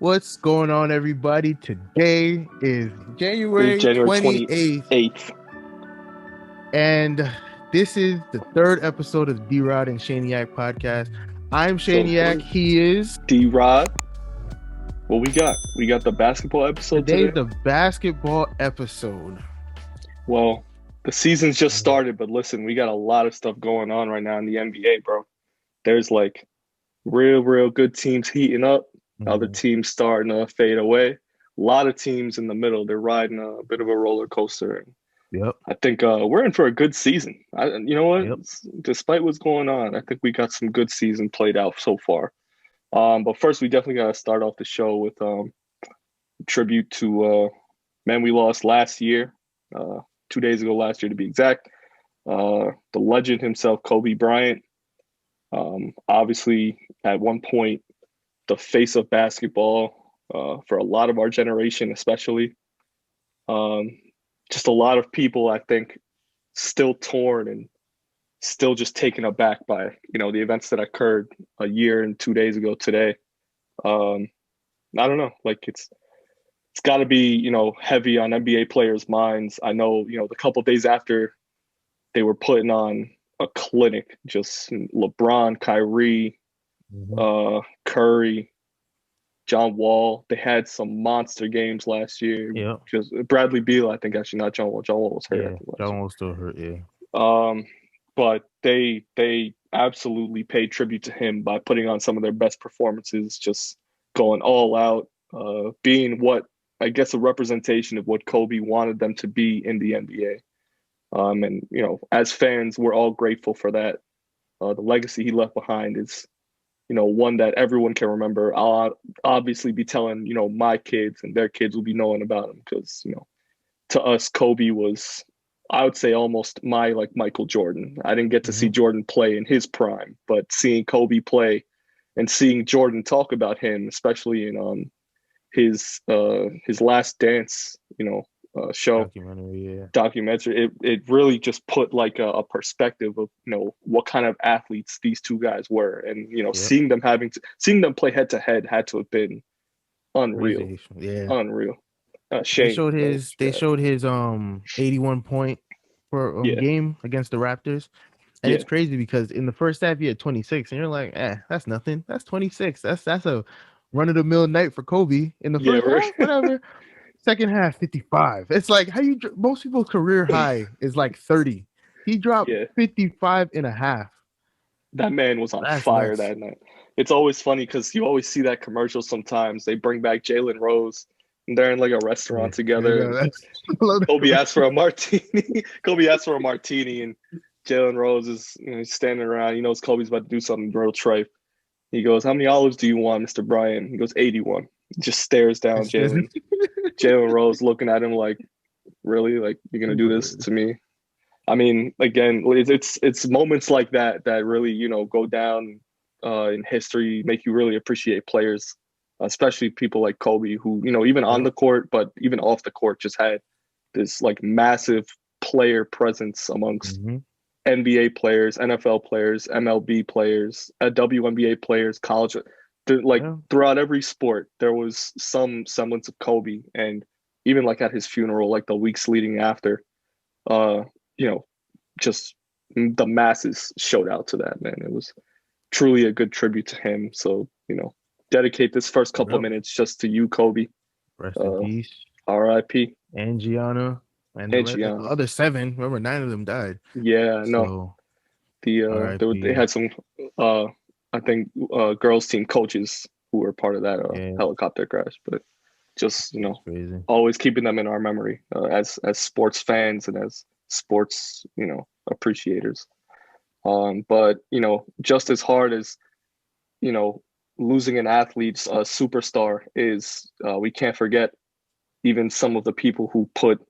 What's going on, everybody? Today is Is January January 28th, 28th. and this is the third episode of the DROD and Shaniac podcast. I'm So Shaniac. He is. DROD, what we got? We got the basketball episode Today's today. the basketball episode. Well, the season's just started, but listen, we got a lot of stuff going on right now in the NBA, bro. There's like real good teams heating up, other teams starting to fade away. A lot of teams in the middle, they're riding a bit of a roller coaster. Yep. I think we're in for a good season. You know what? Yep. Despite what's going on, I think we got some good season played out so far. But first, we definitely got to start off the show with tribute to man we lost last year, 2 days ago last year to be exact. The legend himself, Kobe Bryant. Obviously, at one point, the face of basketball for a lot of our generation, especially. Just a lot of people, I think, still torn and still just taken aback by the events that occurred a year and 2 days ago today. I don't know, like it's got to be heavy on NBA players' minds. I know the couple of days after they were putting on a clinic, just LeBron, Kyrie, Curry, John Wall. They had some monster games last year. Yep. Just Bradley Beal, I think, actually not John Wall. John Wall was hurt. Yeah, John Wall still hurt. Yeah. But they absolutely paid tribute to him by putting on some of their best performances, just going all out, being what I guess a representation of what Kobe wanted them to be in the NBA. And as fans, we're all grateful for that. The legacy he left behind is, one that everyone can remember. I'll obviously be telling, my kids, and their kids will be knowing about him because, to us, Kobe was, I would say, almost my like Michael Jordan. I didn't get to see Jordan play in his prime, but seeing Kobe play and seeing Jordan talk about him, especially in his Last Dance, show documentary, it really just put like a perspective of what kind of athletes these two guys were, and seeing them play head to head had to have been unreal. Crazy. Yeah. Unreal. They Shane, showed what his you they got? showed his 81 point per Yeah, game against the Raptors. And yeah, it's crazy because in the first half he had 26, and you're like, that's nothing. That's 26. That's a run of the mill night for Kobe. In the yeah. first half, whatever. Second half, 55. It's like how most people's career high is like 30. He dropped Yeah, 55 and a half. that man was on That's fire nuts. that night. It's always funny because you always see that commercial sometimes. They bring back Jalen Rose and they're in like a Yeah, restaurant yeah, together. no, And that's I love the Kobe asks for commercial. a martini. Kobe asks for a martini, and Jalen Rose is he's standing around. He knows Kobe's about to do something real tripe. He goes, "How many olives do you want, Mr. Bryan?" He goes, 81. He just stares down It's just Jalen Rose, looking at him like, "Really? Like you're gonna do this to me?" I mean, again, it's moments like that that really go down in history, make you really appreciate players, especially people like Kobe, who even on Yep. the court, but even off the court, just had this like massive player presence amongst hmm NBA players, NFL players, MLB players, WNBA players, college. Like Yeah. throughout every sport, there was some semblance of Kobe, and even like at his funeral, like the weeks leading after, uh, you know, just the masses showed out to that man. It was truly a good tribute to him. So dedicate this first couple of Yep. minutes just to you, Kobe. Rest in Uh, peace. R.I.P. And Gianna and the And other seven. Remember, 9 of them died. yeah, no, So they R.I.P. had some uh I think girls team coaches who were part of that Yeah, helicopter crash, but just it's crazy. always keeping them in our memory as sports fans and as sports appreciators. But just as hard as you know losing an athlete's superstar is, we can't forget even some of the people who put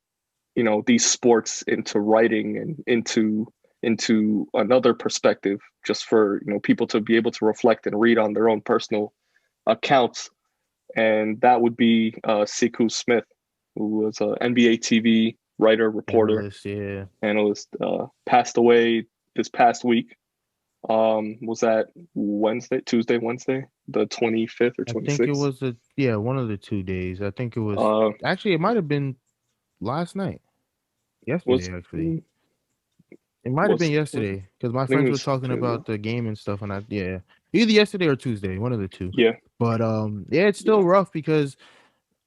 these sports into writing and into another perspective, just for people to be able to reflect and read on their own personal accounts. And that would be Siku Smith, who was an NBA TV writer, reporter, Analyst, yeah. analyst, passed away this past week. Was that Wednesday, Tuesday, Wednesday, the 25th or I think it 26th? was one of the 2 days. I think it was Uh, actually it might have been last night, was yesterday actually. It might have been was yesterday because my I think it friends were was talking about the game and stuff, and either yesterday or Tuesday, one of the two. yeah, But yeah, it's still yeah. rough because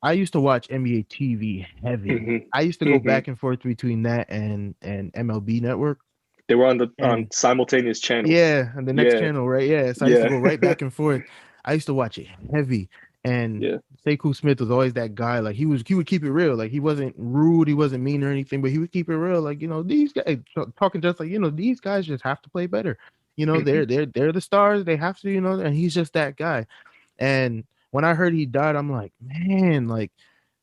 I used to watch NBA TV heavy. hmm I used to go hmm back and forth between that and MLB Network. They were on the on And simultaneous channels. yeah, and the next Yeah, channel, right? Yeah. So I used to yeah, go right back and forth. I used to watch it heavy. And yeah. Sekou Smith was always that guy. Like he would keep it real. Like he wasn't rude, he wasn't mean or anything, but he would keep it real. Like, these guys talking just like, these guys just have to play better. hmm They're the stars. They have to, and he's just that guy. And when I heard he died, I'm like, man, like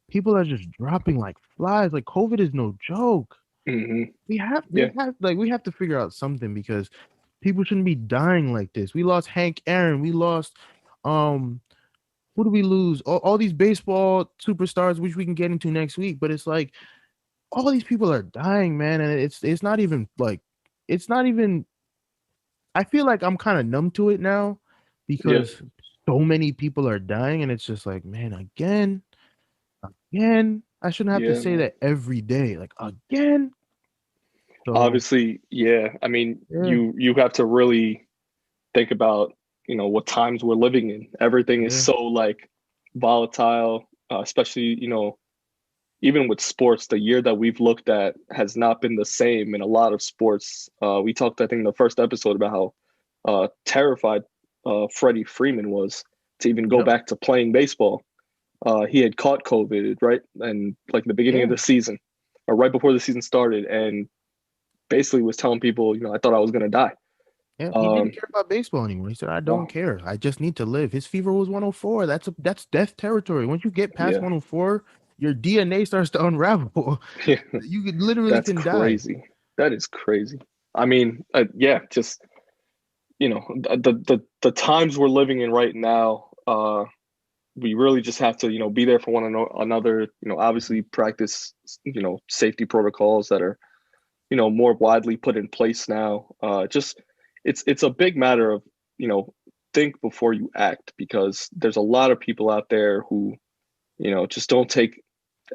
people are just dropping like flies. Like COVID is no joke. hmm We Yeah, have like we have to figure out something because people shouldn't be dying like this. We lost Hank Aaron. We lost um who do we lose? All these baseball superstars, which we can get into next week. But it's like all these people are dying, man, and it's not even like it's not even. I feel like I'm kind of numb to it now yeah, because so many people are dying, and it's just like, man, again. I shouldn't have to yeah, say man. that every day, like again. So Obviously, yeah. I mean, yeah, you have to really think about what times we're living in. Everything is yeah, so like volatile, especially even with sports. The year that we've looked at has not been the same in a lot of sports. We talked, I think, in the first episode about how terrified Freddie Freeman was to even go yep, back to playing baseball. He had caught COVID, right? And like the beginning of yeah. the season, or right before the season started, and basically was telling people, I thought I was going to die. Yeah, he didn't Um, care about baseball anymore. He said, "I don't no, care. I just need to live." His fever was 104. That's death territory. Once you get past yeah, 104, your DNA starts to unravel. yeah, You could literally that's can die. crazy. That is crazy. I mean, yeah, just the times we're living in right now. We really just have to be there for one another. Obviously practice safety protocols that are more widely put in place now. Just it's a big matter of you know think before you act, because there's a lot of people out there who just don't take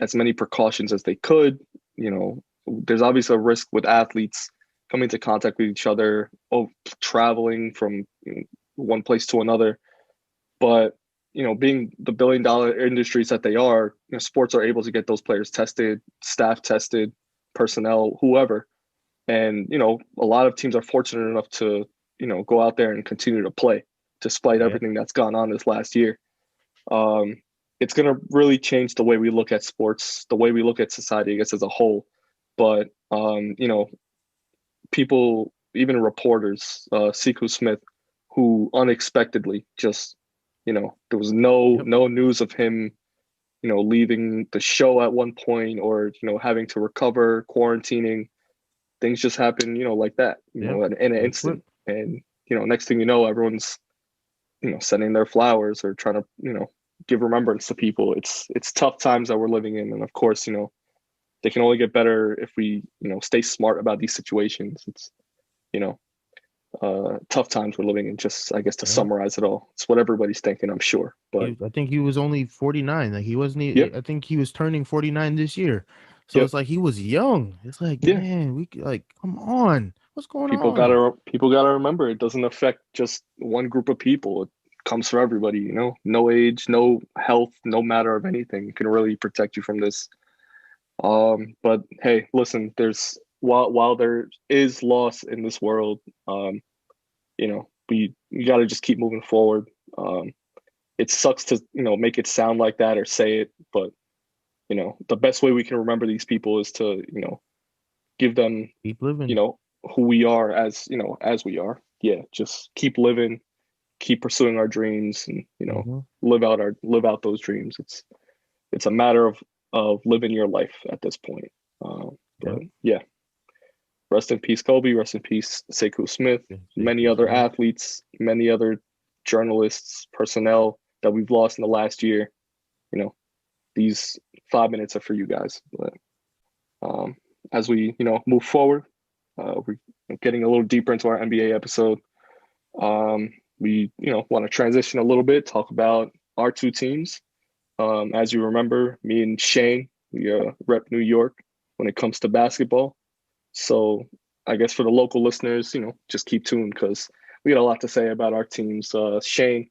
as many precautions as they could. There's obviously a risk with athletes coming into contact with each other, traveling from one place to another. But being the billion-dollar industries that they are, sports are able to get those players tested, staff tested, personnel, whoever. And a lot of teams are fortunate enough to go out there and continue to play despite Yeah, everything that's gone on this last year. Um, it's going to really change the way we look at sports, the way we look at society, I guess, as a whole. But people, even reporters, Sekou Smith, who unexpectedly just, there was yep, no news of him, leaving the show at one point, or having to recover, quarantining. Things just happen, like that, yep. in an Real quick. instant. And next thing you know, everyone's sending their flowers or trying to give remembrance to people. It's tough times that we're living in, and of course, they can only get better if we stay smart about these situations. It's you know tough times we're living in. Just, I guess, to Yeah. summarize it all, it's what everybody's thinking, I'm sure. But I think he was only 49. Like he wasn't. yep, I think he was turning 49 this year. So yep, it's like he was young. It's like, yeah. man, like, come on, what's going People on? gotta people gotta remember, it doesn't affect just one group of people. It comes for everybody. No age, no health, no matter of anything can really protect you from this. But hey, listen, while there is loss in this world, we got to just keep moving forward. It sucks to make it sound like that or say it, but the best way we can remember these people is to give them Keep you living. know who we are, as we are. Yeah, just keep living, keep pursuing our dreams, and Hmm. live out those dreams. It's a matter of living your life at this point. But Yep. yeah, rest in peace, Kobe. Rest in peace, Sekou Smith. Many Sekou other Smith. athletes, many other journalists, personnel that we've lost in the last year. You know, these 5 minutes are for you guys. But um, as we move forward, we're getting a little deeper into our NBA episode. We want to transition a little bit, talk about our two teams. As you remember, me and Shane, we rep New York when it comes to basketball. So I guess for the local listeners, just keep tuned because we got a lot to say about our teams. Shane,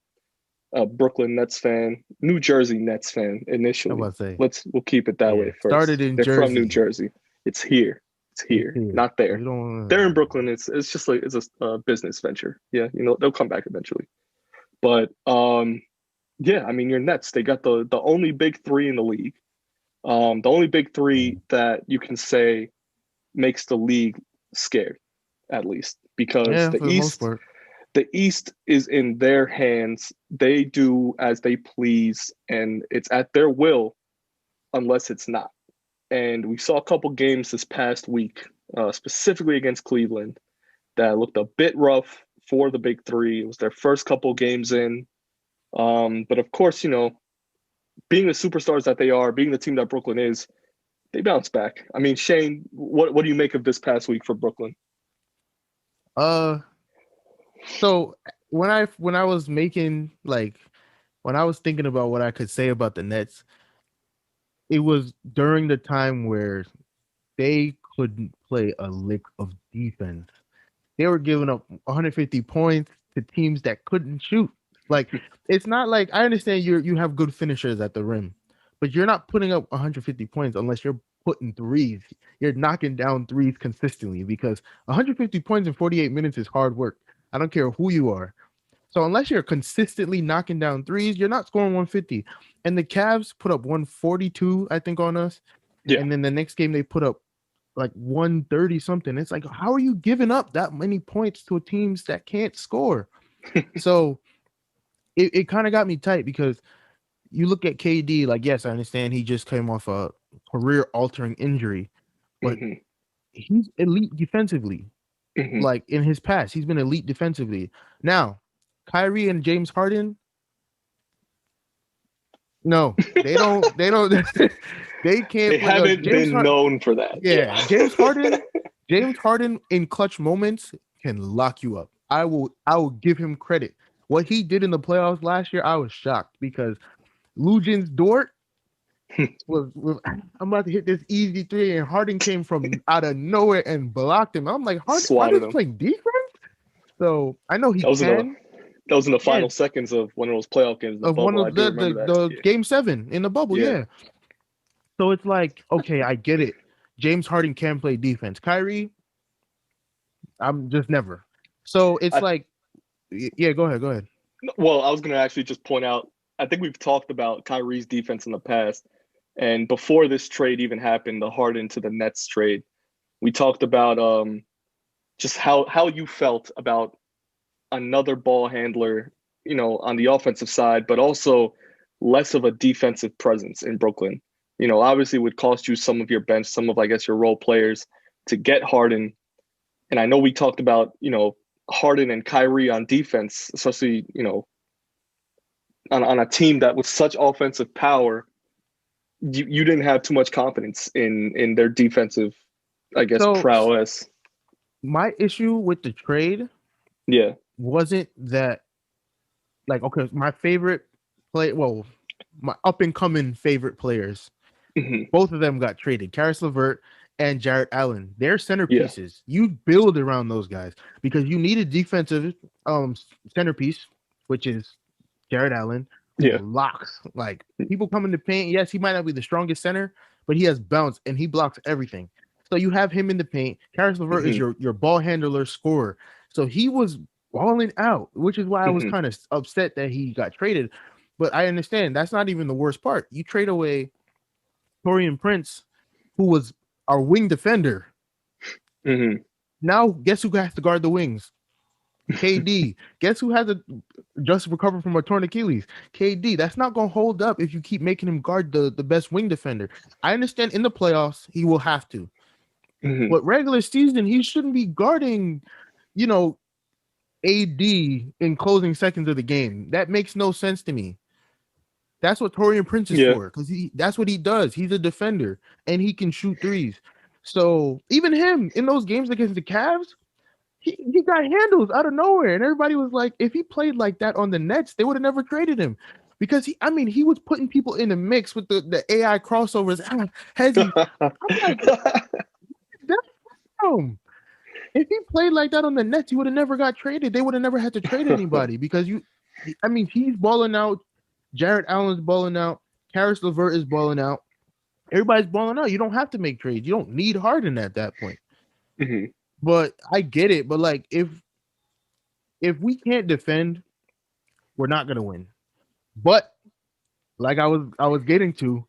a Brooklyn Nets fan, New Jersey Nets fan I initially. was say, We'll keep it that yeah, way started first. in They're from New Jersey. Jersey. It's here. It's It's here, here. not there. We They're in don't. Brooklyn. It's just like it's a business venture. Yeah, they'll come back eventually. But yeah, I mean your Nets. They got the only big three in the league. The only big three that you can say makes the league scared, at least because Yeah, for the most part. the East is in their hands. They do as they please, and it's at their will unless it's not. And we saw a couple games this past week, specifically against Cleveland, that looked a bit rough for the big three. It was their first couple games in. But of course, being the superstars that they are, being the team that Brooklyn is, they bounce back. I mean, Shane, what do you make of this past week for Brooklyn? Uh, so when I was making like when I was thinking about what I could say about the Nets, it was during the time where they couldn't play a lick of defense. They were giving up 150 points to teams that couldn't shoot. Like it's not like I understand you have good finishers at the rim, but you're not putting up 150 points unless you're putting threes. You're knocking down threes consistently because 150 points in 48 minutes is hard work. I don't care who you are. So unless you're consistently knocking down threes, you're not scoring 150. And the Cavs put up 142, I think, on us. Yeah. And then the next game they put up like 130 something. It's like, how are you giving up that many points to teams that can't score? So it kind of got me tight because you look at KD, like, yes, I understand he just came off a career altering injury, but Mm-hmm. he's elite defensively. Mm-hmm. Like in his past, he's been elite defensively. Now, Kyrie and James Harden, no, they don't, they They can't play. haven't been known for that. Yeah. Yeah, James Harden in clutch moments can lock you up. I will give him credit. What he did in the playoffs last year, I was shocked because Lugin's Dort was I'm about to hit this easy three, and Harden came from out of nowhere and blocked him. I'm like, Swatted Harden's him. playing defense, so I know he That was in the can. that was in the Yeah, final seconds of one of those playoff games in the of one bubble. I of do the remember that. the Yeah. game seven in the bubble. Yeah. Yeah, so it's like, okay, I get it. James Harden can play defense. Kyrie, I'm just never. So it's I like, yeah, go ahead, go ahead. Well, I was gonna actually just point out. I think we've talked about Kyrie's defense in the past, and before this trade even happened, the Harden to the Nets trade, we talked about just how you felt about another ball handler, on the offensive side, but also less of a defensive presence in Brooklyn. Obviously would cost you some of your bench, some of I guess your role players to get Harden. And I know we talked about, Harden and Kyrie on defense, especially, on a team that with such offensive power, you didn't have too much confidence in their defensive, I guess, So prowess. my issue with the trade Yeah. wasn't that, like, okay, my favorite play, well, my up and coming favorite players, Hmm. both of them got traded. Karis LeVert and Jarrett Allen. They're Yeah. centerpieces. You build around those guys because you need a defensive um centerpiece, which is Jarrett Allen, who Yeah. blocks. Like people come in the paint. Yes, he might not be the strongest center, but he has bounce and he blocks everything. So you have him in the paint. Karis LeVert is Hmm. your ball handler scorer. So he was balling out, which is why I was Hmm. kind of upset that he got traded. But I understand that's not even the worst part. You trade away Torian Prince, who was our wing defender. Hmm. Now, guess who has to guard the wings? KD. Guess who has to just recover from a torn Achilles? KD. That's not going to hold up if you keep making him guard the best wing defender. I understand in the playoffs he will have to, Hmm. but regular season he shouldn't be guarding, you know, AD in closing seconds of the game. That makes no sense to me. That's what Torian Prince is Yeah. for, because that's what he does. He's a defender and he can shoot threes. So even him in those games against the Cavs, he got handles out of nowhere, and everybody was like, if he played like that on the Nets, they would have never traded him because I mean, he was putting people in the mix with the AI crossovers. Hezzy, I'm like, that's him. If he played like that on the Nets, he would have never got traded. They would have never had to trade anybody because I mean, he's balling out. Jared Allen's balling out. Karis LeVert is balling out. Everybody's balling out. You don't have to make trades. You don't need Harden at that point. Mhm. But I get it. But like, if we can't defend, we're not gonna win. But like I was getting to,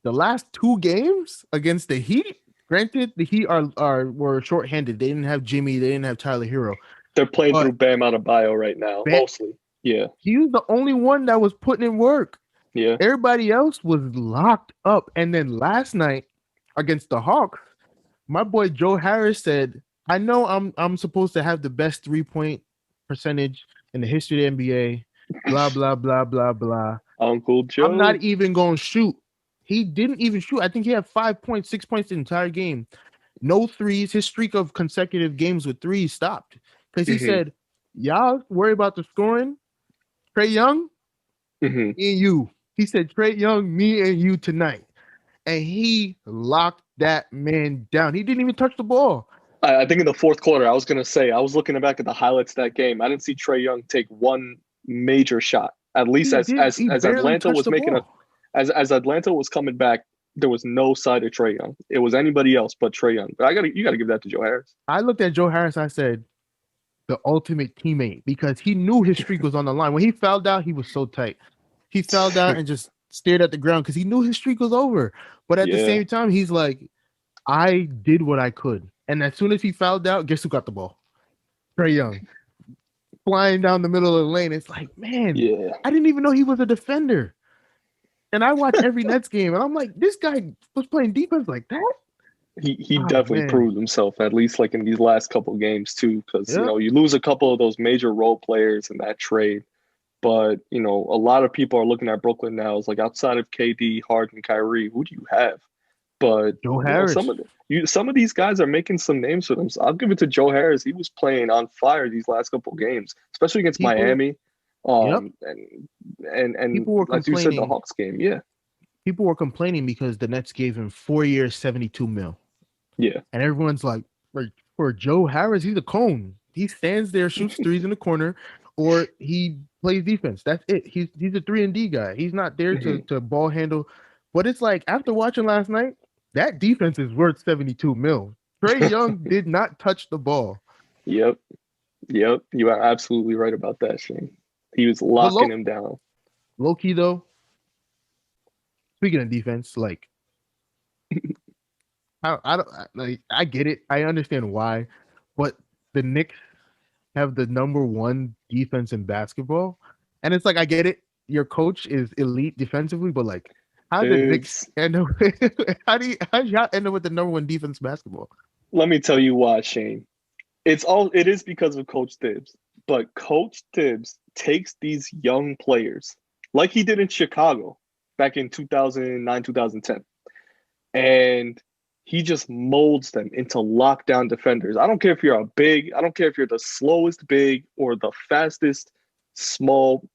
the last two games against the Heat. Granted, the Heat were shorthanded. They didn't have Jimmy. They didn't have Tyler Hero. They're playing But through Bam Adebayo right now, mostly. Yeah, he was the only one that was putting in work. yeah. Everybody else was locked up. And then last night against the Hawks, my boy Joe Harris said, "I know I'm supposed to have the best 3-point percentage in the history of the NBA. Blah blah blah blah blah. Uncle I'm not Joe. even going to shoot." He didn't even shoot. I think he had 5 points, 6 points the entire game. No threes. His streak of consecutive games with threes stopped because he Hmm. said, "Y'all worry about the scoring. Trae Young, Hmm. me and you." He said, "Trae Young, me and you tonight." And he locked that man down. He didn't even touch the ball. I think in the fourth quarter, I was gonna say, I was looking back at the highlights of that game. I didn't see Trae Young take one major shot. At least He did. He as barely Atlanta touched was the making a ball. as Atlanta was coming back, there was no side of Trae Young. It was anybody else but Trae Young. But you gotta give that to Joe Harris. I looked at Joe Harris. I said, the ultimate teammate, because he knew his streak was on the line. When he fouled out, he was so tight. He fouled out and just stared at the ground because he knew his streak was over. But at the Yeah. same time, he's like, I did what I could. And as soon as he fouled out, guess who got the ball? Trae Young flying down the middle of the lane. It's like, man, Yeah. I didn't even know he was a defender. And I watch every Nets game, and I'm like, this guy was playing defense like that. He Oh definitely man, proved himself, at least like in these last couple games too, because yep. you lose a couple of those major role players in that trade. But a lot of people are looking at Brooklyn now as like outside of KD, Harden, Kyrie, who do you have? But Joe Harris. some of these guys are making some names for them. So I'll give it to Joe Harris. He was playing on fire these last couple of games, especially against People, Miami. yep. And People were like you said, the complaining. Hawks game. Yeah, People were complaining because the Nets gave him 4 years, 72 mil, yeah. and everyone's like, for Joe Harris, he's a cone. He stands there, shoots threes in the corner, or he plays defense. That's it. He's a 3-and-D guy. He's not there to Hmm. to ball handle. But it's like after watching last night, that defense is worth 72 mil. Trae Young did not touch the ball. Yep. Yep, you are absolutely right about that, Shane. He was But locking him down. low key though, speaking of defense, like I don't like I get it. I understand why, but the Knicks have the number one defense in basketball, and it's like I get it. Your coach is elite defensively, but like, how did Knicks Tibbs. end up? How y'all end up with the number one defense basketball? Let me tell you why, Shane. It is because of Coach Tibbs. But Coach Tibbs takes these young players, like he did in Chicago back in 2009, 2010, and he just molds them into lockdown defenders. I don't care if you're a big, I don't care if you're the slowest big or the fastest small,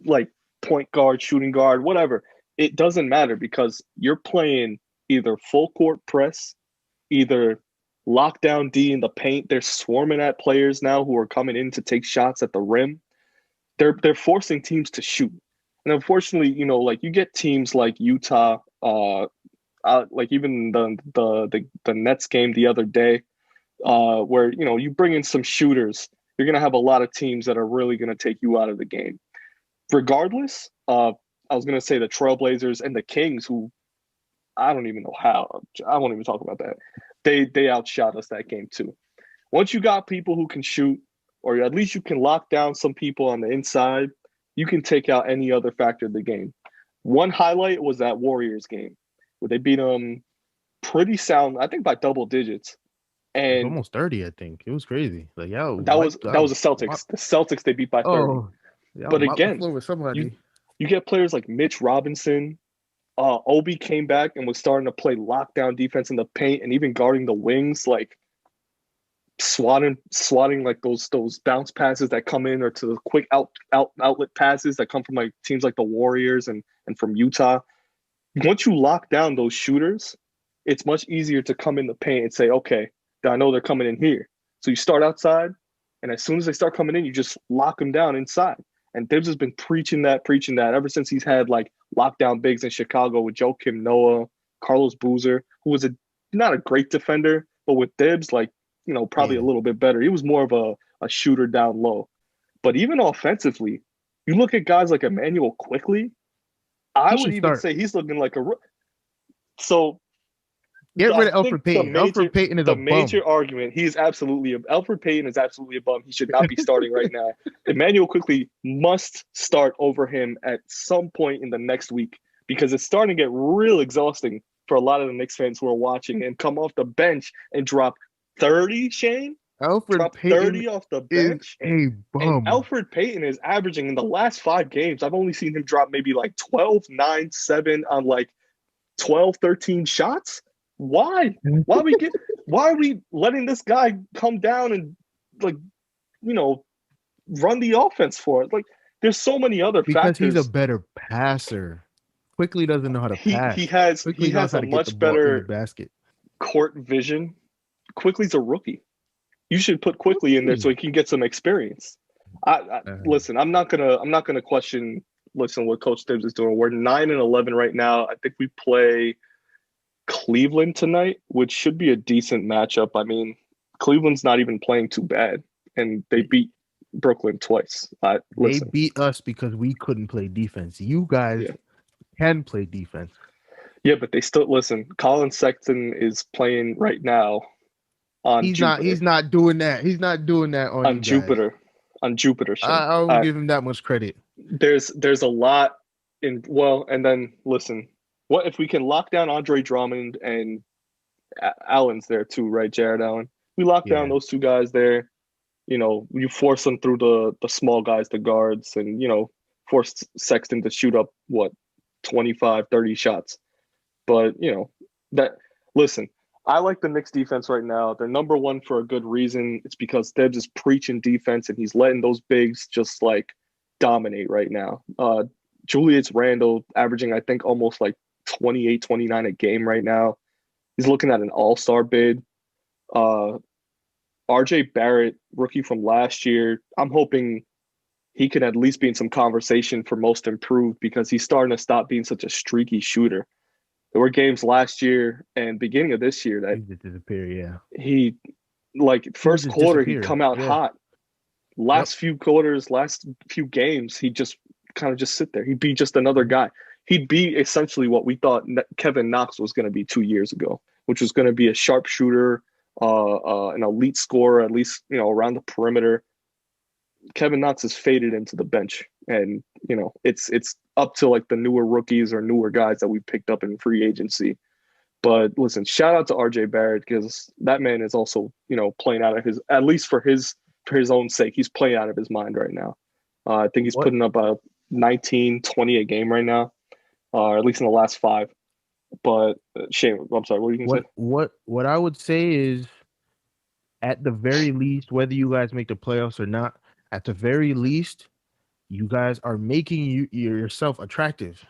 like point guard, shooting guard, whatever. It doesn't matter because you're playing either full court press, either lockdown D in the paint. They're swarming at players now who are coming in to take shots at the rim. They're forcing teams to shoot. And unfortunately, like you get teams like Utah, like even the Nets game the other day, where you bring in some shooters, you're gonna have a lot of teams that are really gonna take you out of the game. Regardless, I was gonna say the Trailblazers and the Kings, who I don't even know how. I won't even talk about that. They outshot us that game too. Once you got people who can shoot, or at least you can lock down some people on the inside, you can take out any other factor of the game. One highlight was that Warriors game where they beat them pretty sound, I think by double digits. It was And almost 30, I think. It was crazy. Like y'all that was the wiped. Celtics. The Celtics they beat by 30. Oh, y'all But mopped the again, floor with you somebody. you get players like Mitch Robinson. Obi came back and was starting to play lockdown defense in the paint and even guarding the wings. Like swatting like those bounce passes that come in, or to the quick outlet passes that come from like teams like the Warriors and from Utah. Once you lock down those shooters, it's much easier to come in the paint and say, okay, I know they're coming in here. So you start outside, and as soon as they start coming in, you just lock them down inside. And Tibbs has been preaching that ever since he's had like lockdown bigs in Chicago with Joakim Noah, Carlos Boozer, who was not a great defender, but with Tibbs, like, probably a Yeah. little bit better. He was more of a shooter down low. But even offensively, you look at guys like Emmanuel Quickly, I He would should even start. say he's looking like so Get rid I of think Alfred Payton. Alfred Payton is the a bum. major argument, Alfred Payton is absolutely a bum. He should not be starting right now. Emmanuel Quickly must start over him at some point in the next week, because it's starting to get real exhausting for a lot of the Knicks fans who are watching and come off the bench and drop 30, Shane? Alfred Drop Payton 30 off the is bench? a And bum Alfred Payton is averaging in the last 5 games. I've only seen him drop maybe like 12, 9, 7 on like 12, 13 shots. Why? Why we get? Why are we letting this guy come down and like, you know, run the offense for it? Like, there's so many other because he's a factors. better passer. Quickly doesn't know how to He he pass. has he Quickly knows has how a to get the much ball in the better basket. court vision. Quickly's a rookie. You should put Quickly in there so Really? he can get some experience. Listen. I'm not gonna question. Listen, what Coach Tibbs is doing. We're 9-11 right now. I think we play Cleveland tonight, which should be a decent matchup. I mean, Cleveland's not even playing too bad, and they beat Brooklyn twice. They Listen, beat us because we couldn't play defense. You guys yeah, can play defense. yeah, but they still listen. Colin Sexton is playing right now on He's not. Jupiter, He's not doing that. He's not doing that on on you guys. Jupiter, on Jupiter. Shane, I don't give him that much credit. there's a lot in and then listen. What if we can lock down Andre Drummond and Allen's there too, right? Jared Allen. We lock down Yeah, those two guys there. You force them through the small guys, the guards, and force Sexton to shoot up what 25, 30 shots. But that listen, I like the Knicks defense right now. They're number one for a good reason. It's because Debs is preaching defense and he's letting those bigs just like dominate right now. Julius Randle averaging, I think, almost like 28, 29 a game right now. He's looking at an all-star bid. Uh, RJ Barrett, rookie from last year, I'm hoping he could at least be in some conversation for most improved, because he's starting to stop being such a streaky shooter. There were games last year and beginning of this year that he just disappeared. Yeah, he, like, he would first just quarter, he'd disappear. come out Yeah. hot. Yep. Last few quarters, last few games, he just kind of just sit there. He'd be just another Mhm. guy. He'd be essentially what we thought Kevin Knox was going to be 2 years ago, which was going to be a sharpshooter, an elite scorer, at least around the perimeter. Kevin Knox has faded into the bench, and it's up to like the newer rookies or newer guys that we picked up in free agency. But listen, shout out to RJ Barrett, because that man is also playing out of his, at least for his own sake, he's playing out of his mind right now. I think he's What putting up a 19, 20 a game right now, at least in the last 5. But Shane, I'm sorry, what were you gonna say? what I would say is, at the very least, whether you guys make the playoffs or not, at the very least, you guys are making yourself attractive.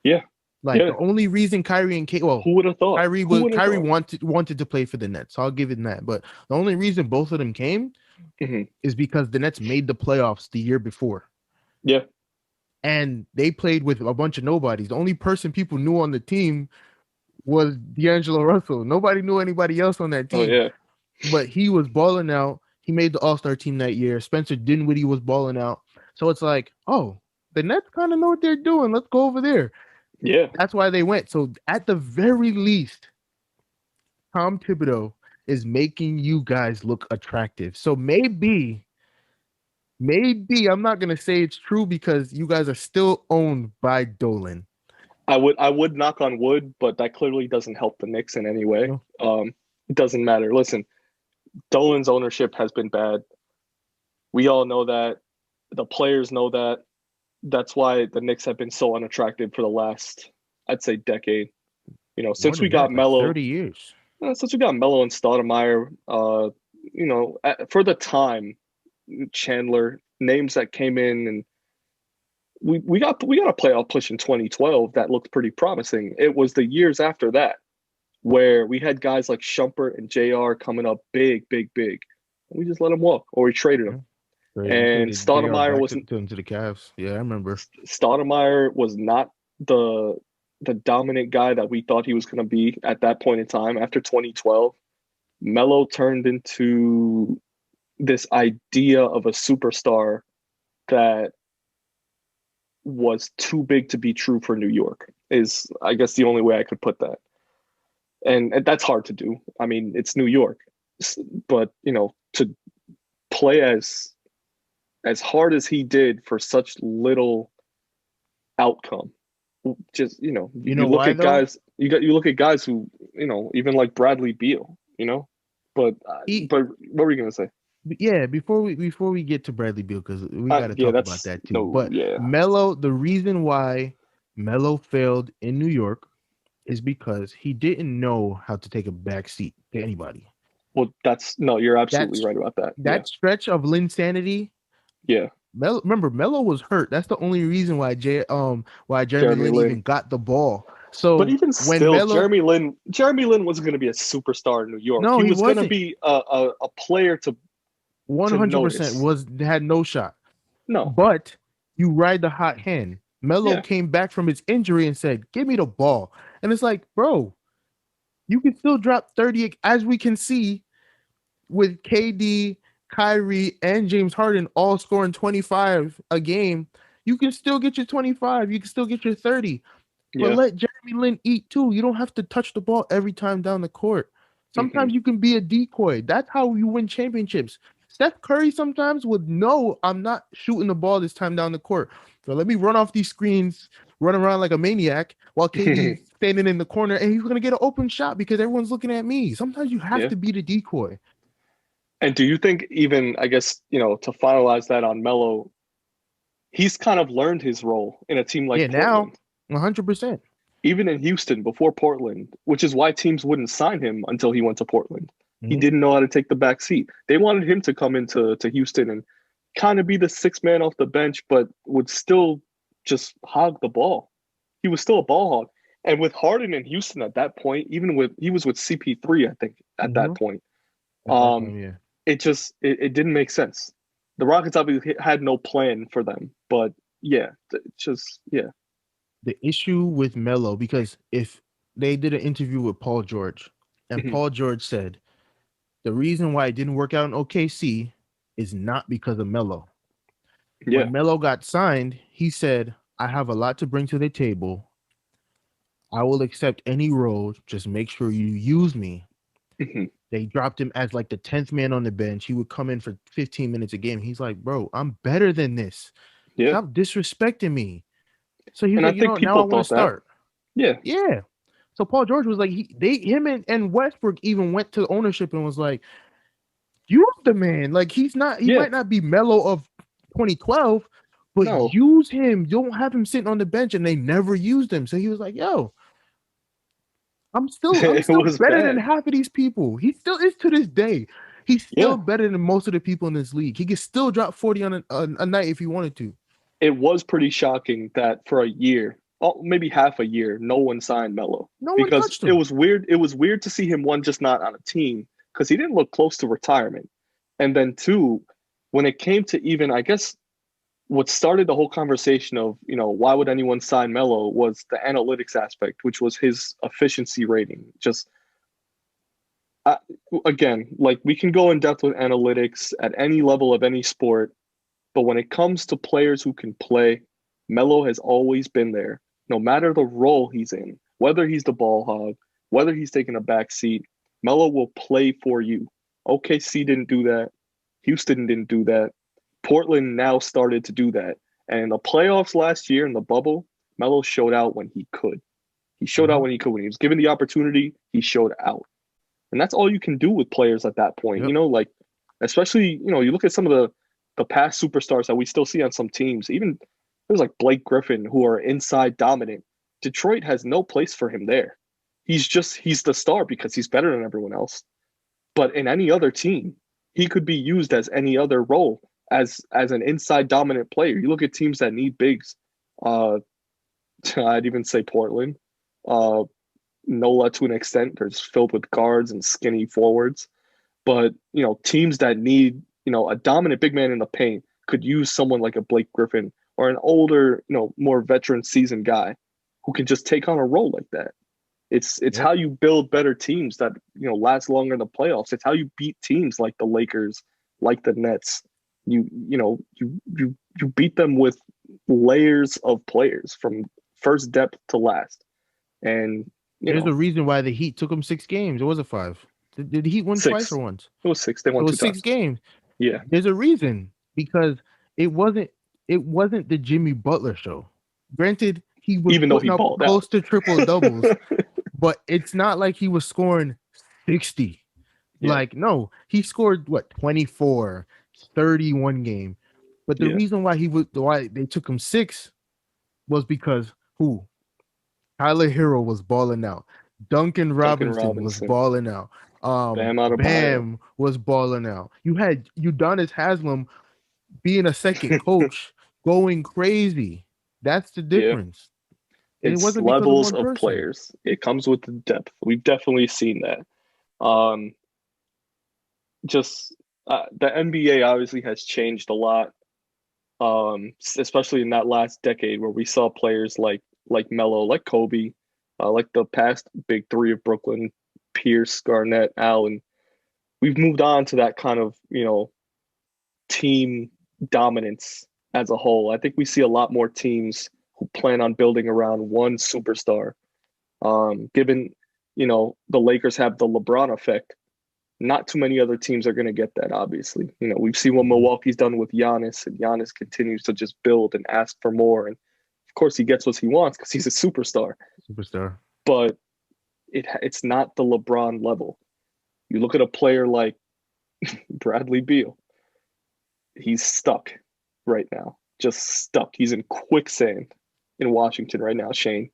Yeah, Like, yeah. the only reason Kyrie and Kate, well, Who would have thought? Who would have Kyrie thought? wanted to play for the Nets. So I'll give it that. But the only reason both of them came Hmm. is because the Nets made the playoffs the year before, Yeah, and they played with a bunch of nobodies. The only person people knew on the team was D'Angelo Russell. Nobody knew anybody else on that oh team, yeah, but he was balling out. He made the All-Star team that year. Spencer Dinwiddie was balling out. So it's like, oh, the Nets kind of know what they're doing. Let's go over there. yeah. That's why they went. So at the very least, Tom Thibodeau is making you guys look attractive. So maybe I'm not gonna say it's true because you guys are still owned by Dolan. I would knock on wood, but that clearly doesn't help the Knicks in any way. No, It doesn't matter. Listen, Dolan's ownership has been bad. We all know that. The players know that. That's why the Knicks have been so unattractive for the last, I'd say, decade. more Since we than got that, like Melo, 30 years. since we got Melo and Stoudemire, for the time, Chandler, names that came in, and we got a playoff push in 2012 that looked pretty promising. It was the years after that where we had guys like Shumpert and JR coming up big, big, big. And we just let them walk, or we traded Yeah. them. Right. We And traded JR Stoudemire back wasn't to into the Cavs. Yeah, I remember. Stoudemire was not the the dominant guy that we thought he was going to be at that point in time. After 2012, Melo turned into this idea of a superstar that was too big to be true for New York, is I guess the only way I could put that. And that's hard to do. I mean, it's New York, but to play as hard as he did for such little outcome, just You you know look why at though? guys, you look at guys who even like Bradley Beal, but He but what were you gonna say? Yeah, before we get to Bradley Beal, because we got to Yeah, talk about that's that too. no, But yeah. Melo, the reason why Melo failed in New York is because he didn't know how to take a back seat to anybody. Well, that's no, you're absolutely That's right about that. Yeah, that stretch of Linsanity. yeah. Remember, Melo was hurt. That's the only reason why Jeremy Jeremy Lin even Lin. got the ball. But So even when still, Melo, Jeremy Lin wasn't going to be a superstar in New York. no, He he was going to wasn't. be a player to 100% notice. was had no shot. No, But you ride the hot hand. Melo yeah, came back from his injury and said, "Give me the ball." And it's like, bro, you can still drop 30, as we can see with KD, Kyrie, and James Harden all scoring 25 a game. You can still get your 25. You can still get your 30. But yeah. let Jeremy Lin eat too. You don't have to touch the ball every time down the court. Hmm. Sometimes you can be a decoy. That's how you win championships. Steph Curry sometimes would know I'm not shooting the ball this time down the court. So let me run off these screens, run around like a maniac while KD's standing in the corner and he's gonna get an open shot because everyone's looking at me. Sometimes you have Yeah. to be the decoy. And do you think even, I guess, to finalize that on Melo, he's kind of learned his role in a team Yeah, like now Portland, 100%. even in Houston before Portland, which is why teams wouldn't sign him until he went to Portland. He Mhm. didn't know how to take the back seat. They wanted him to come into Houston and kind of be the sixth man off the bench, but would still just hog the ball. He was still a ball hog. And with Harden in Houston at that point, even with he was with CP3, I think at that Mhm. point, At that um, time, yeah. it didn't make sense. The Rockets obviously had no plan for them, but yeah, just yeah. The issue with Melo, because if they did an interview with Paul George, and Mhm. Paul George said the reason why it didn't work out in OKC is not because of Melo. Yeah. When Melo got signed, he said, "I have a lot to bring to the table. I will accept any role. Just make sure you use me." Mhm. They dropped him as like the 10th man on the bench. He would come in for 15 minutes a game. He's like, "Bro, I'm better than this. Yeah. Stop disrespecting me." So he was And I like, think now I people want to thought that. start. Yeah. Yeah. So Paul George was like, him and Westbrook even went to ownership and was like, use the man. Like he Yeah. might not be Mellow of 2012, but No. use him. Don't have him sitting on the bench, and they never used him. So he was like, yo, I'm It still was better than bad. half of these people. He still is to this day. He's still Yeah. better than most of the people in this league. He could still drop 40 on a night if he wanted to. It was pretty shocking that for a year, oh, maybe half a year, no one signed Melo No one because touched it him. was weird. It was weird to see him, one, just not on a team because he didn't look close to retirement. And then two, when it came to even, I guess, what started the whole conversation of, why would anyone sign Melo was the analytics aspect, which was his efficiency rating. Just uh, again, like we can go in depth with analytics at any level of any sport, but when it comes to players who can play, Melo has always been there, no matter the role he's in, whether he's the ball hog, whether he's taking a back seat. Melo will play for you. OKC didn't do that. Houston didn't do that. Portland now started to do that. And in the playoffs last year in the bubble, Melo showed out when he could. He showed out Mhm. when he could. When he was given the opportunity, he showed out. And that's all you can do with players at that point. Yep. Like especially, you look at some of the past superstars that we still see on some teams. Even there's like Blake Griffin who are inside dominant. Detroit has no place for him there. He's the star because he's better than everyone else. But in any other team, he could be used as any other role as an inside dominant player. You look at teams that need bigs. Uh, I'd even say Portland. Uh, Nola to an extent. They're just filled with guards and skinny forwards. But teams that need a dominant big man in the paint could use someone like a Blake Griffin or an older, more veteran seasoned guy who can just take on a role like that. It's Yep. how you build better teams that last longer in the playoffs. It's how you beat teams like the Lakers, like the Nets. You beat them with layers of players from first depth to last. And There's a reason why the Heat took him 6 games. It wasn't 5. Did the Heat win twice or six. once? It was six. They So won it two was six times. games. Yeah. There's a reason because it wasn't it wasn't the Jimmy Butler show. Granted, he was Even though he putting up balled out. close to triple doubles, but it's not like he was scoring 60. Yeah. Like, no, he scored what 24, 31 game. But the Yeah. reason why they took him 6 was because who? Tyler Hero was balling out. Duncan Duncan Robinson was Robinson. balling out. Bam Adebayo. Bam was balling out. You had Udonis Haslam being a second coach going crazy. That's the Yeah. difference. And it It's wasn't because of levels one of person. players. It comes with the depth. We've definitely seen that. Um, just the NBA obviously has changed a lot, especially in that last decade where we saw players like Melo, like Kobe, like the past big three of Brooklyn, Pierce, Garnett, Allen. We've moved on to that kind of team dominance as a whole. I think we see a lot more teams who plan on building around one superstar. Given the Lakers have the LeBron effect, not too many other teams are going to get that. Obviously, we've seen what Milwaukee's done with Giannis, and Giannis continues to just build and ask for more. And of course, he gets what he wants because he's a superstar. Superstar. But it's not the LeBron level. You look at a player like Bradley Beal. He's stuck right now, just stuck. He's in quicksand in Washington right now. Shane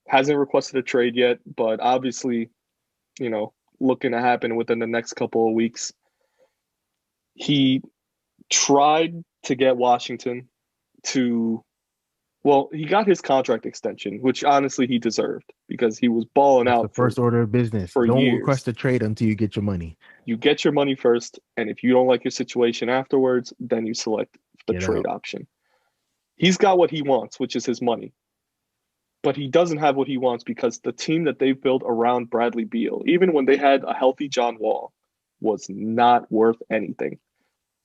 hasn't requested a trade yet, but obviously, looking to happen within the next couple of weeks. He tried to get Washington to, well, he got his contract extension, which honestly he deserved because he was balling That's the out first order of business. for Don't years. request a trade until you get your money. You get your money first, and if you don't like your situation afterwards, then you select the Get trade out. option. He's got what he wants, which is his money. But he doesn't have what he wants because the team that they've built around Bradley Beal, even when they had a healthy John Wall, was not worth anything.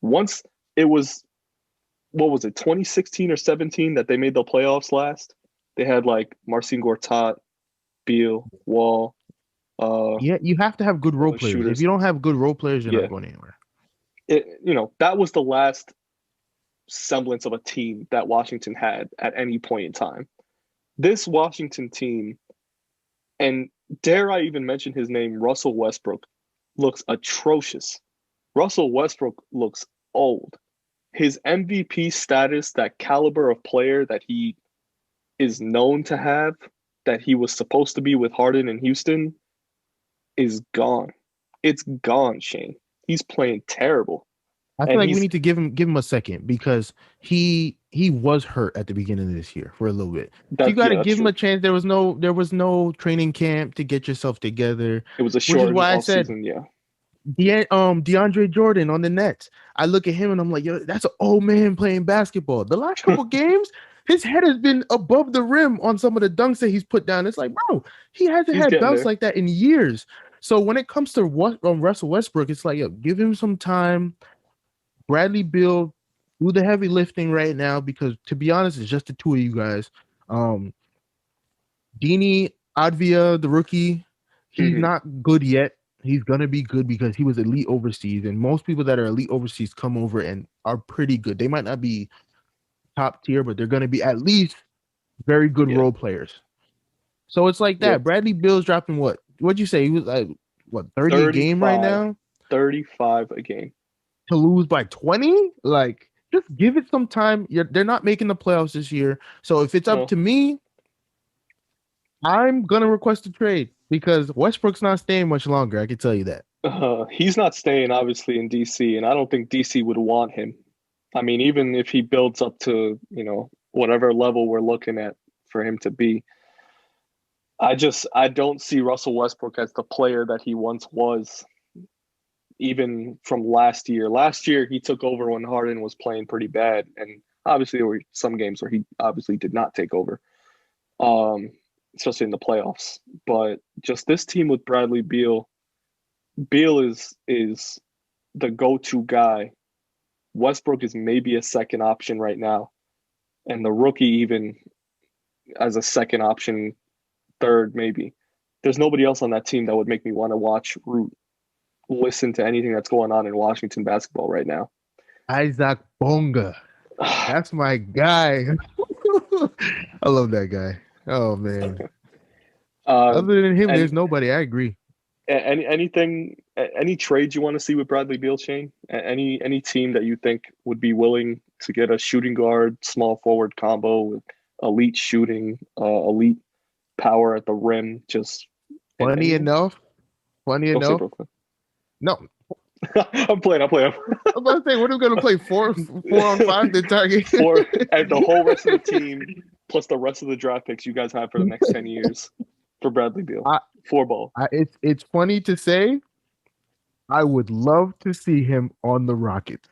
Once it was, what was it, 2016 or 17 that they made the playoffs last? They had like Marcin Gortat, Beal, Wall. Yeah, you have to have good role players. If Shooters. you don't have good role players, you're Yeah. not going anywhere. That was the last semblance of a team that Washington had at any point in time. This Washington team, and dare I even mention his name, Russell Westbrook, looks atrocious. Russell Westbrook looks old. His MVP status, that caliber of player that he is known to have, that he was supposed to be with Harden in Houston, is gone. It's gone, Shane. He's playing terrible. I feel And like we need to give him a second because he was hurt at the beginning of this year for a little bit. So you got to that's give him true. a chance. There was no training camp to get yourself together. It was a Which is short why I off said season, yeah. DeAndre Jordan on the Nets. I look at him and I'm like, yo, that's an old man playing basketball. The last couple games, his head has been above the rim on some of the dunks that he's put down. It's like, bro, he hasn't He's had getting dunks there. like that in years. So when it comes to Russell Westbrook, it's like, yo, give him some time. Bradley Beal, do the heavy lifting right now because, to be honest, it's just the two of you guys. Um, Dini Advia, the rookie, he's Mhm. not good yet. He's gonna be good because he was elite overseas, and most people that are elite overseas come over and are pretty good. They might not be top tier, but they're gonna be at least very good Yeah. role players. So it's like Yeah. that. Bradley Bill's dropping what? What'd you say? He was like what 30 a game right 35. now 35 a game. to lose by 20? Like, just give it some time. They're not making the playoffs this year. So if it's up No. to me, I'm gonna request a trade because Westbrook's not staying much longer. I can tell you that. He's not staying obviously in DC, and I don't think DC would want him. I mean, even if he builds up to, whatever level we're looking at for him to be, I don't see Russell Westbrook as the player that he once was, even from last year. Last year he took over when Harden was playing pretty bad, and obviously there were some games where he obviously did not take over, um, especially in the playoffs. But just this team with Bradley Beal, Beal is the go-to guy. Westbrook is maybe a second option right now, and the rookie even as a second option, third maybe. There's nobody else on that team that would make me want to watch, root, listen to anything that's going on in Washington basketball right now. Isaac Bonga. That's my guy. I love that guy. Oh man. uh, Other than him, and there's nobody. I agree. any trades you want to see with Bradley Beal, Shane? Any team that you think would be willing to get a shooting guard, small forward combo with elite shooting, elite power at the rim, just Funny anyone? enough. Funny Don't say enough. Brooklyn. No. I'm playing. I'm playing. I'm about to say, what are we gonna play? Four on five the target. For and the whole rest of the team, plus the rest of the draft picks you guys have for the next 10 years for Bradley Beal. I, Four ball. it's funny to say. I would love to see him on the Rockets.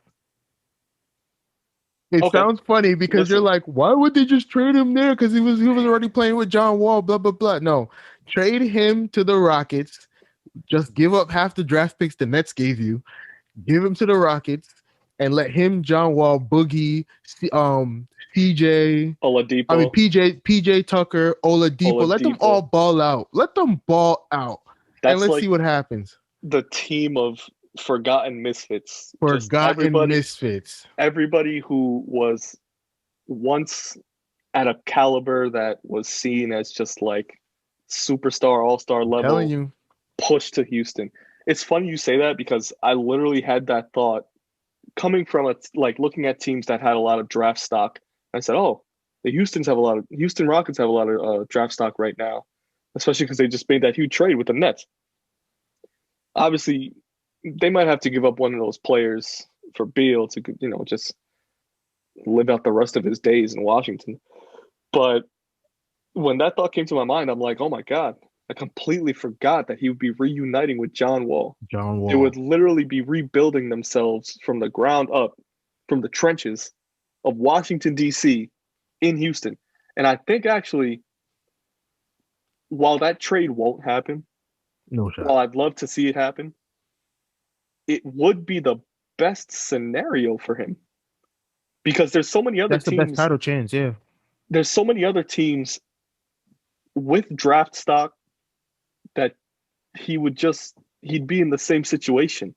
It Okay. sounds funny because you're Listen. like, why would they just trade him there? Because he was already playing with John Wall, blah blah blah. No, trade him to the Rockets. Just give up half the draft picks the Nets gave you. Give him to the Rockets and let him, John Wall, Boogie, CJ, I mean Oladipo. PJ Tucker, Oladipo. Let them Oladipo. all ball out. Let them ball out, and That's let's like see what happens. the team of forgotten misfits. Just Forgotten misfits. everybody who was once at a caliber that was seen as just like superstar, all-star I'm telling level, you, pushed to Houston. It's funny you say that because I literally had that thought coming from like looking at teams that had a lot of draft stock. I said, "Oh, the Houston Rockets have a lot of draft stock right now, especially because they just made that huge trade with the Nets. Obviously, they might have to give up one of those players for Beal to just live out the rest of his days in Washington. But when that thought came to my mind, I'm like, oh my God, I completely forgot that he would be reuniting with John Wall. John They would Wall. literally be rebuilding themselves from the ground up, from the trenches of Washington, D.C. in Houston. And I think actually, while that trade won't happen, No shot. while I'd love to see it happen, it would be the best scenario for him because there's so many other That's the best teams. title chance. Yeah. There's so many other teams with draft stock that he'd be in the same situation.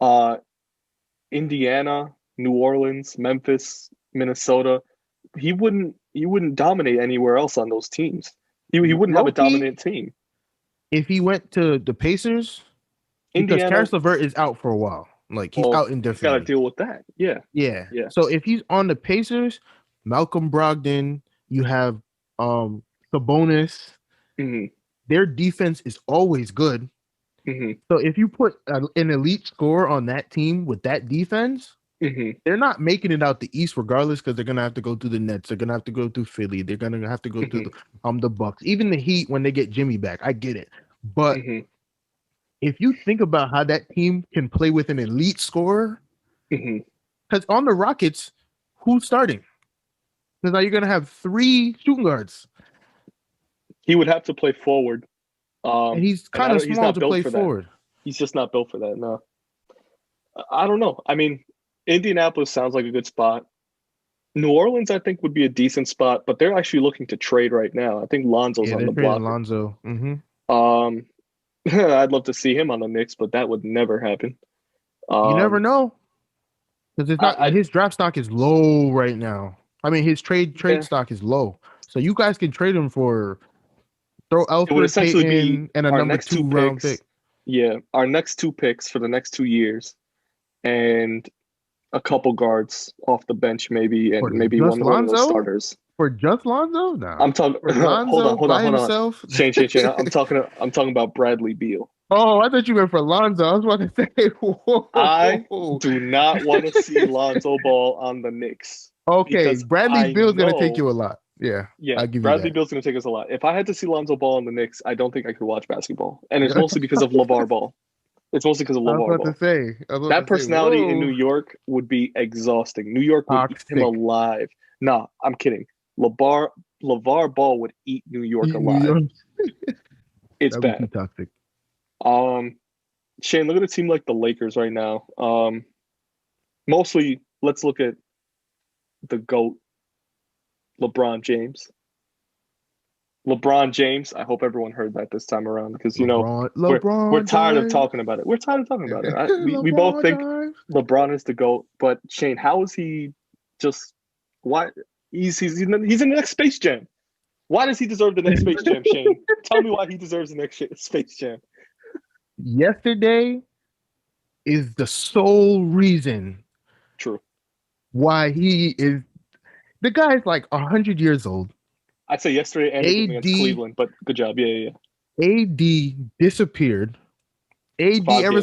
Uh, Indiana, New Orleans, Memphis, Minnesota. He wouldn't dominate anywhere else on those teams. He wouldn't have a Loki, dominant team. if he went to the Pacers, because Indiana, Karis LeVert is out for a while. Like he's well, out he's got to indefinitely. deal with that. Yeah, Yeah. yeah. So if he's on the Pacers, Malcolm Brogdon, you have Sabonis. Mm-hmm. Their defense is always good. Mm-hmm. So if you put an elite scorer on that team with that defense, Mm-hmm. they're not making it out the East regardless because they're gonna have to go through the Nets. They're gonna have to go through Philly. They're gonna have to go through Mm-hmm. the Bucks. Even the Heat when they get Jimmy back. I get it. But Mm-hmm. if you think about how that team can play with an elite scorer, Mm-hmm. because on the Rockets, who's starting? Because now you're gonna have three shooting guards, He would have to play forward. and he's And kind of he's small not to built play for that. forward. He's just not built for that. No, I don't know. I mean, Indianapolis sounds like a good spot. New Orleans, I think, would be a decent spot, but they're actually looking to trade right now. I think Lonzo's Yeah, on they're the trading block. Lonzo. Um, I'd love to see him on the Knicks, but that would never happen. You never Um, know because it's not I his draft stock is low right now. I mean, his trade yeah, stock is low, so you guys can trade him for throw it would Alfred essentially be Payton and a our number next two 2 round pick. picks. Yeah, our next two picks for the next 2 years, and a couple guards off the bench, maybe, and For maybe just one of those Lonzo? starters. For just Lonzo? Nah. I'm talking. For hold on, Lonzo hold on, by hold on. himself? Shane. I'm talking about Bradley Beal. Oh, I thought you meant for Lonzo. I was about to say, I whoa. do not want to see Lonzo Ball on the Knicks Okay, because Bradley I Beal's gonna take know, you a lot. Yeah, yeah, I'll give you Bradley that. Beal's going to take us a lot. If I had to see Lonzo Ball on the Knicks, I don't think I could watch basketball. And it's mostly because of LeVar Ball. It's mostly because of I was LeVar about to Ball. say, I was about That to say, personality in New whoa, York would be exhausting. New York would eat him toxic. alive. Nah, I'm kidding. LeVar LeVar Ball would eat New York New alive. York, It's that'd be too bad. toxic. Um, Shane, look at a team like the Lakers right now. Mostly, let's look at the GOAT, LeBron James. LeBron James. I hope everyone heard that this time around because we're LeBron tired of James, talking about it. We're tired of talking about it. We both LeBron think James. LeBron is the GOAT, but Shane, how is he just why he's in the next Space Jam? Why does he deserve the next Space Jam, Shane? Tell me why he deserves the next Space Jam. Yesterday is the sole reason True. why he is. The guy's like 100 years old. I'd say yesterday and the game against AD Cleveland, but good job. Yeah, yeah, yeah. AD disappeared. AD 5 games. ever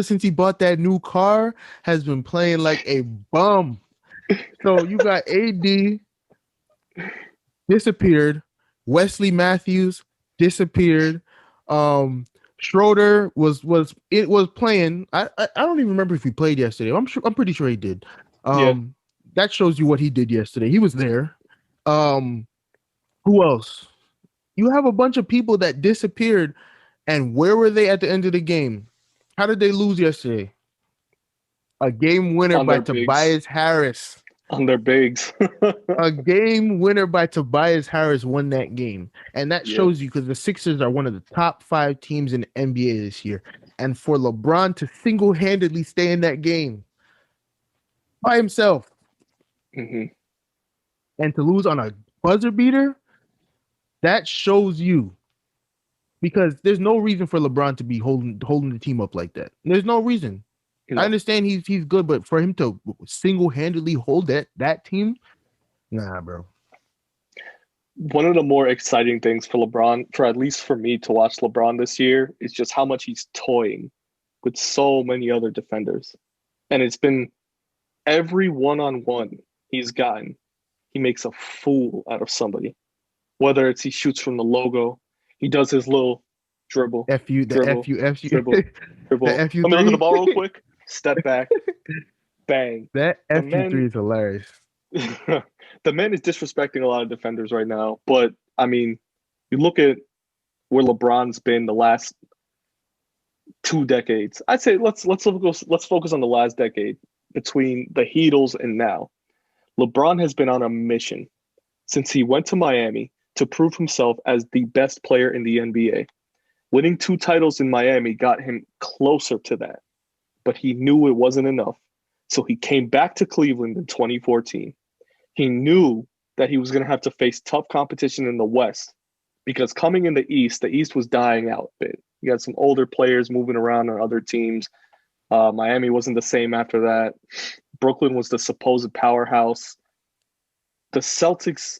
since he bought that new car has been playing like a bum. So you got AD disappeared, Wesley Matthews disappeared. Um Schroeder was playing. I don't even remember if he played yesterday. I'm pretty sure he did. Yeah. Um that shows you what he did yesterday. He was there. Um who else? You have a bunch of people that disappeared, and where were they at the end of the game? How did they lose yesterday? A game winner On by their bigs. Tobias Harris. On their bigs. A game winner by Tobias Harris won that game. And that Yeah. shows you because the Sixers are one of the top 5 teams in the NBA this year. And for LeBron to single handedly stay in that game by himself Hmm. and to lose on a buzzer beater, that shows you because there's no reason for LeBron to be holding the team up like that. There's no reason. I No. understand he's good, but for him to single handedly hold that team, nah, bro. One of the more exciting things for LeBron, for at least for me to watch LeBron this year, is just how much he's toying with so many other defenders. And it's been every one-on-one he's gotten, he makes a fool out of somebody. Whether it's he shoots from the logo, he does his little dribble, Fu the dribble, fu dribble, the dribble. fu Let me look at the three. ball real quick. Step back, bang. That The fu3 man is hilarious. the man is disrespecting a lot of defenders right now. But I mean, you look at where LeBron's been the last 2 decades. I'd say let's focus on the last decade between the Heatles and now. LeBron has been on a mission since he went to Miami to prove himself as the best player in the NBA. Winning 2 titles in Miami got him closer to that, but he knew it wasn't enough. So he came back to Cleveland in 2014. He knew that he was going to have to face tough competition in the West because coming in the East was dying out a bit. You got some older players moving around on other teams. Miami wasn't the same after that. Brooklyn was the supposed powerhouse. The Celtics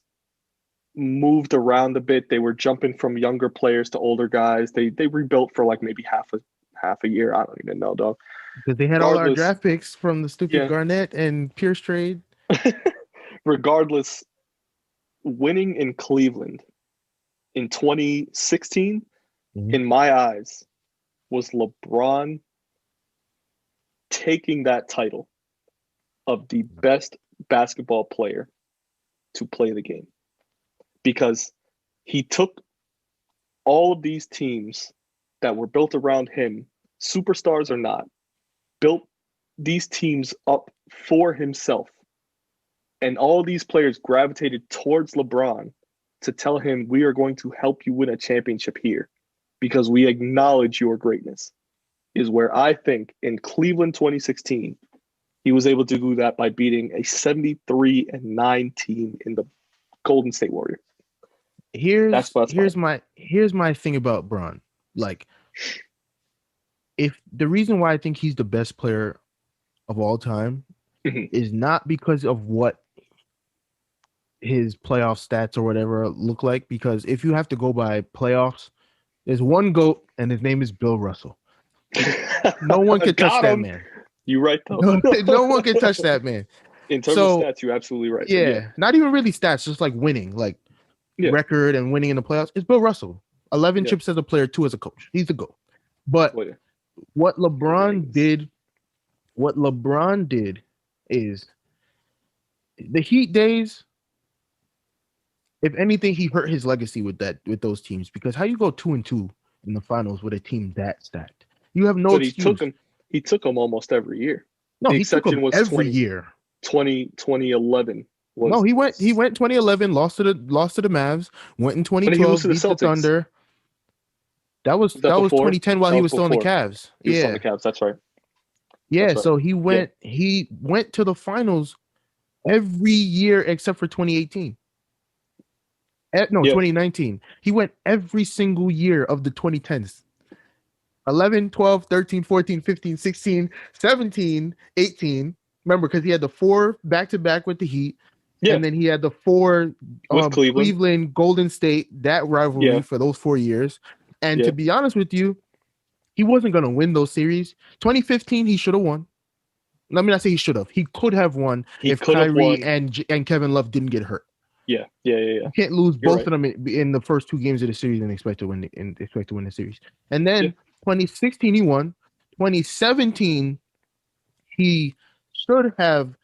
moved around a bit. They were jumping from younger players to older guys. They rebuilt for like maybe half a year. I don't even know, dog. Because they had all our Regardless, draft picks from the stupid yeah. Garnett and Pierce trade. Regardless, winning in Cleveland in 2016, Mhm. in my eyes, was LeBron taking that title of the best basketball player to play the game because he took all of these teams that were built around him, superstars or not, built these teams up for himself. And all these players gravitated towards LeBron to tell him, we are going to help you win a championship here because we acknowledge your greatness. Is where I think in Cleveland 2016, he was able to do that by beating a 73-9 team in the Golden State Warriors. Here's That's my here's my here's my thing about Braun. Like, if the reason why I think he's the best player of all time Mhm. is not because of what his playoff stats or whatever look like, because if you have to go by playoffs, there's one GOAT and his name is Bill Russell. No one could touch Got that him. man. You right though. No one can touch that man. In terms of So stats, you're absolutely right. But yeah, yeah, not even really stats, just like winning, like yeah, record and winning in the playoffs. It's Bill Russell. 11 yeah. chips as a player, 2 as a coach. He's the GOAT. But Well, yeah. what LeBron Rings. did, what LeBron did is the Heat days. If anything, he hurt his legacy with those teams because how you go 2-2 in the finals with a team that stacked? You have no But he took excuse. him. He took him almost every year. No, The he took exception him was every year. 2011 No, was, he went 2011, lost to the Mavs, went in when he lose 2012, to the beat the Celtics. Thunder. Was that That was before? 2010 while That he was was still on the before. Cavs. He was on Yeah. the Cavs. That's right. Yeah, That's right. so Yeah. he went to the finals every year except for 2018. No, Yeah. 2019. He went every single year of the 2010s. 11, 12, 13, 14, 15, 16, 17, 18. Remember, because he had the 4 back-to-back with the Heat, Yeah. and then he had the 4 With Cleveland. Cleveland, Golden State, that rivalry Yeah. for those 4 years. And to Yeah. be honest with you, he wasn't going to win those series. 2015, he should have won. Let me not say he should have. He could have won He if could have Kyrie won. and Kevin Love didn't get hurt. Yeah. Yeah. Yeah. Yeah. You can't lose You're both right. of them in the first 2 games of the series and expect to win the series. And Yeah. then 2016 he won. 2017 he should have.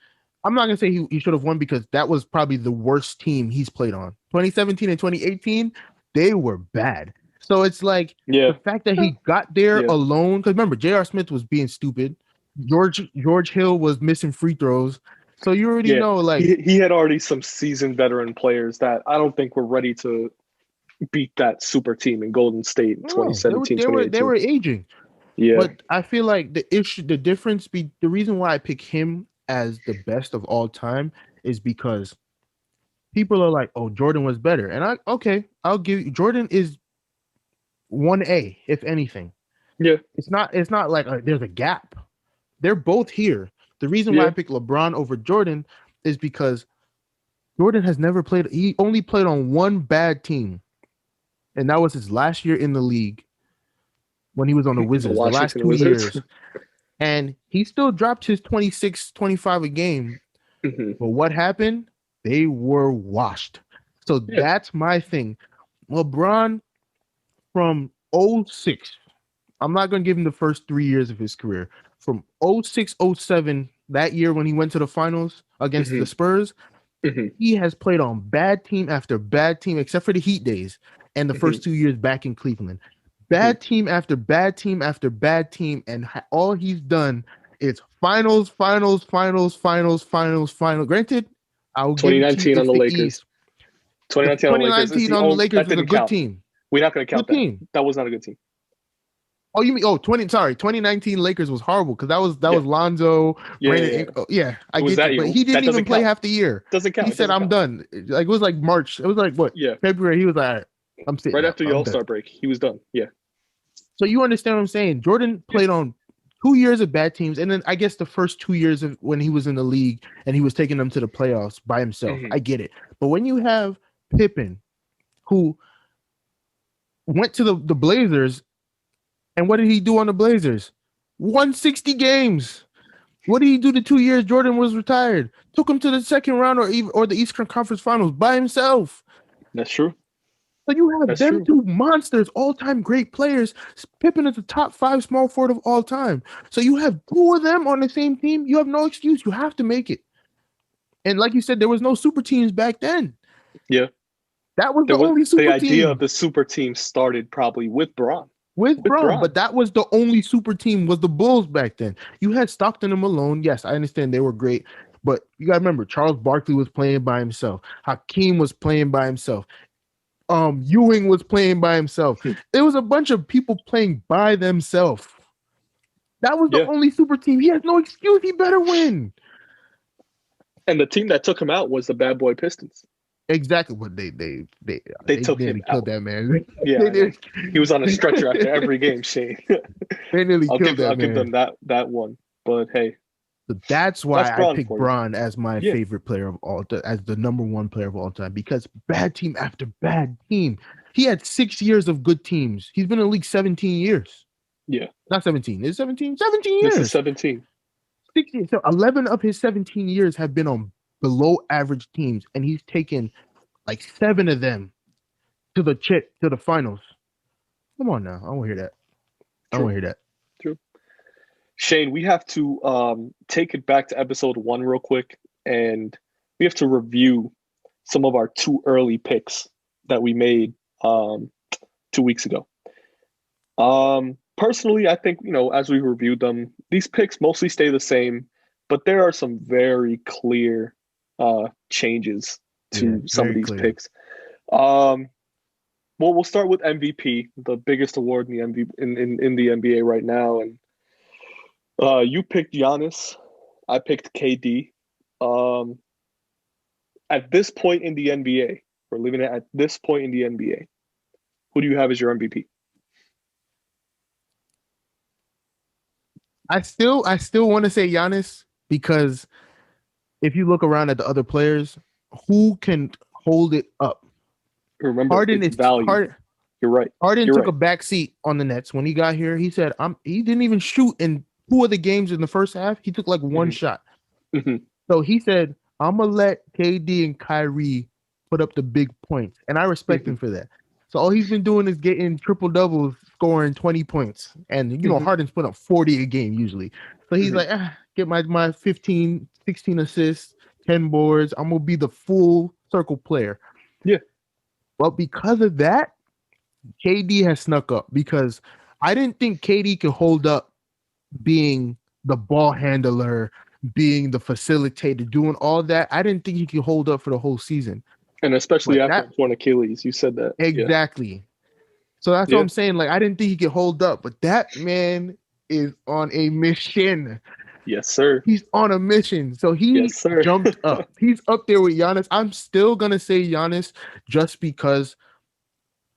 I'm not gonna say he should have won because that was probably the worst team he's played on. 2017 and 2018 they were bad. So it's like Yeah. the fact that he got there Yeah. alone. Because remember, J.R. Smith was being stupid. George Hill was missing free throws. So you already Yeah. know, like, He had already some seasoned veteran players that I don't think were ready to beat that super team in Golden State in no, 2017, they 2018. were aging. Yeah. But I feel like the reason why I pick him as the best of all time is because people are like, "Oh, Jordan was better," and I'll give you Jordan is 1A if anything. Yeah. It's not like there's a gap. They're both here. The reason why I Yeah. pick LeBron over Jordan is because Jordan has never played. He only played on one bad team, and that was his last year in the league when he was on the The Wizards. The last Washington 2 years. Wizards. And he still dropped his 26, 25 a game. Hmm. But what happened? They were washed. So Yeah. that's my thing. LeBron from '06, I'm not going to give him the first 3 years of his career. From '06, '07, that year when he went to the finals against Hmm. the Spurs, Hmm. he has played on bad team after bad team, except for the Heat days and the Hmm. first 2 years back in Cleveland. Hmm. Bad team after bad team after bad team, and all he's done is finals, finals, finals, finals, finals, finals. Granted, I'll give it to you. 2019 on It's the the Lakers. East. The 2019 on the Lakers is 2019 the on the only Lakers that was a didn't good count. team. We're not going to count Good that. team. That was not a good team. Oh, you mean 2019 Lakers was horrible because that Yeah. was Lonzo, Yeah. Yeah. Brandon. Yeah. Yeah, I It was get that you, year. but he That didn't even doesn't play count. half the year. Doesn't count. He It said, doesn't "I'm count. done." Like it was like March. It was like what Yeah. February. He was like, "I'm sitting Right out. after the I'm All done." Star break, he was done. Yeah. So you understand what I'm saying? Jordan Yeah. played on 2 years of bad teams, and then I guess the first 2 years of when he was in the league and he was taking them to the playoffs by himself. Hmm. I get it, but when you have Pippen, who went to the Blazers, and what did he do on the Blazers? Won 60 games. What did he do the 2 years Jordan was retired? Took him to the second round or the Eastern Conference Finals by himself. That's true. So you have That's them true. two monsters, all-time great players. Pippen is the top 5 small forward of all time. So you have 2 of them on the same team. You have no excuse. You have to make it. And like you said, there was no super teams back then. Yeah. That was There the was only the super idea of team the super team started probably with Braun. with With Braun, Braun. but that was the only super team was the Bulls back then. You had Stockton and Malone. Yes, I understand they were great, but you got to remember Charles Barkley was playing by himself. Hakeem was playing by himself. Ewing was playing by himself. There was a bunch of people playing by themselves. That was the Yeah. only super team. He has no excuse. He better win. And the team that took him out was the Bad Boy Pistons. Exactly what they took him nearly killed out. that man. Yeah, They nearly- he was on a stretcher after every game, Shane. they nearly I'll killed that give man. them that one. But hey, So that's why that's I Braun picked for you. Braun as my favorite player of all, as the number 1 player of all time, because bad team after bad team. he had 6 years of good teams. He's been in the league 17 years. Yeah. Not 17. Is it 17? 17 This is years. 17. 16. So 11 of his 17 years have been on below average teams, and he's taken like 7 of them to the finals. Come on now. I want to hear that. I want True. to hear that. True. Shane, we have to take it back to episode 1 real quick, and we have to review some of our too early picks that we made 2 weeks ago. Personally, I think, as we reviewed them, these picks mostly stay the same, but there are some very clear changes to some of these clear. picks. Well, we'll start with MVP, the biggest award in the NBA right now, and you picked Giannis. I picked KD. At this point in the NBA, we're leaving it at this point in the NBA. Who do you have as your MVP? I still want to say Giannis because if you look around at the other players, who can hold it up? Remember, Harden it's is value. You're right. Harden took a back seat on the Nets when he got here. He said, he didn't even shoot in 2 of the games in the first half. He took like 1 shot. So he said, I'm gonna let KD and Kyrie put up the big points, and I respect him for that. So all he's been doing is getting triple doubles, scoring 20 points, and Harden's putting up 40 a game usually. So he's like, get my 15, 16 assists, 10 boards. I'm gonna be the full circle player. Yeah. But because of that, KD has snuck up because I didn't think KD could hold up being the ball handler, being the facilitator, doing all that. I didn't think he could hold up for the whole season. And especially after torn Achilles, you said that. Exactly. Yeah. So that's what I'm saying. Like, I didn't think he could hold up, but that man is on a mission. Yes, sir. He's on a mission. So he jumped up. He's up there with Giannis. I'm still going to say Giannis just because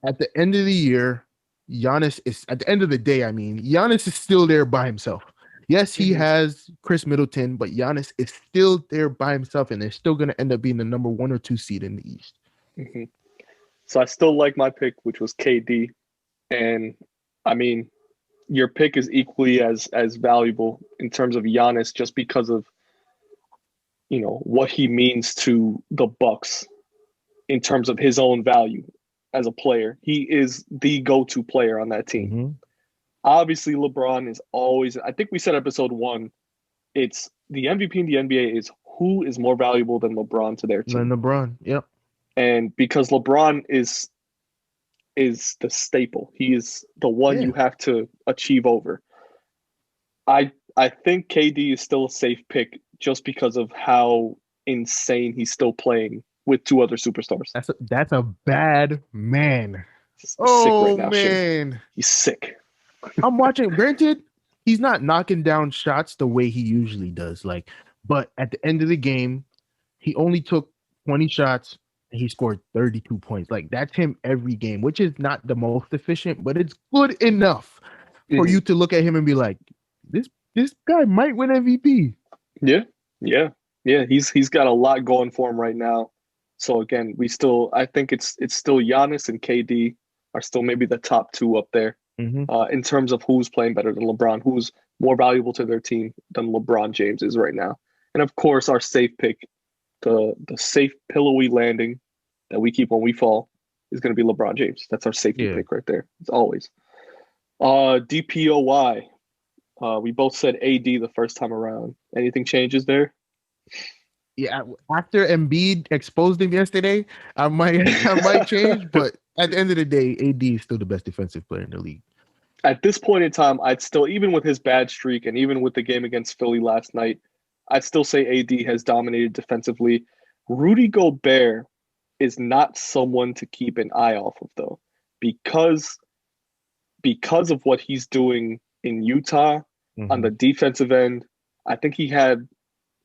at the end of the year, at the end of the day, Giannis is still there by himself. Yes, he has Chris Middleton, but Giannis is still there by himself, and they're still going to end up being the number 1 or 2 seed in the East. So I still like my pick, which was KD. And, your pick is equally as valuable in terms of Giannis just because of, what he means to the Bucks in terms of his own value as a player. He is the go-to player on that team. Obviously, LeBron is always, I think we said episode 1, it's the MVP in the NBA is who is more valuable than LeBron to their team. Than LeBron, yep. And because LeBron is the staple, he is the one you have to achieve over. I think KD is still a safe pick just because of how insane he's still playing with 2 other superstars. That's a bad man. He's sick right now, man. Shane. He's sick. I'm watching. Granted, he's not knocking down shots the way he usually does. But at the end of the game, he only took 20 shots and he scored 32 points. That's him every game, which is not the most efficient, but it's good enough for you to look at him and be like, this guy might win MVP. Yeah. He's got a lot going for him right now. So again, I think it's still Giannis and KD are still maybe the top 2 up there. In terms of who's playing better than LeBron, who's more valuable to their team than LeBron James is right now. And of course, our safe pick, the safe pillowy landing that we keep when we fall is going to be LeBron James. That's our safety pick right there. It's always. DPOY. We both said AD the first time around. Anything changes there? Yeah, after Embiid exposed him yesterday, I might change, but at the end of the day, AD is still the best defensive player in the league. At this point in time, I'd still, even with his bad streak and even with the game against Philly last night, I'd still say AD has dominated defensively. Rudy Gobert is not someone to keep an eye off of, though, because of what he's doing in Utah on the defensive end. I think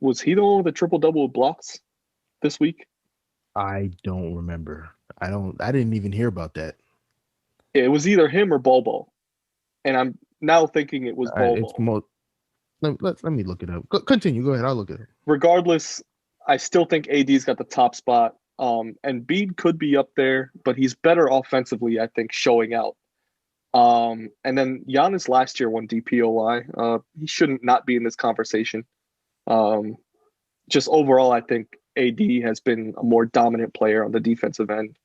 was he the one with the triple-double with blocks this week? I don't remember. I didn't even hear about that. It was either him or Bol. And I'm now thinking it was Bol. Let me look it up. Continue. Go ahead. I'll look it up. Regardless, I still think AD's got the top spot. And Embiid could be up there, but he's better offensively, I think, showing out. And then Giannis last year won DPOY. He shouldn't not be in this conversation. Um, just overall, I think AD has been a more dominant player on the defensive end,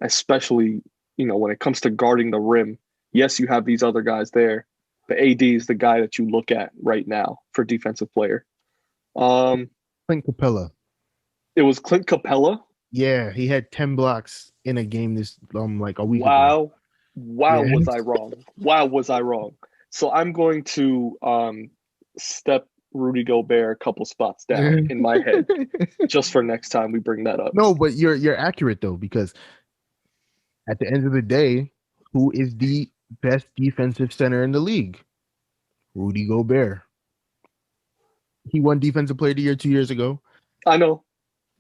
especially when it comes to guarding the rim. Yes, you have these other guys there, but AD is the guy that you look at right now for defensive player. Um, Clint Capella. it was Clint Capella. Yeah, he had 10 blocks in a game this like a week ago. Wow, wow, Yeah. was I wrong? Wow, was I wrong? So I'm going to step Rudy Gobert a couple spots down in my head just for next time we bring that up. No, but you're accurate though, because at the end of the day, who is the best defensive center in the league? Rudy Gobert. He won Defensive Player of the Year 2 years ago. I know,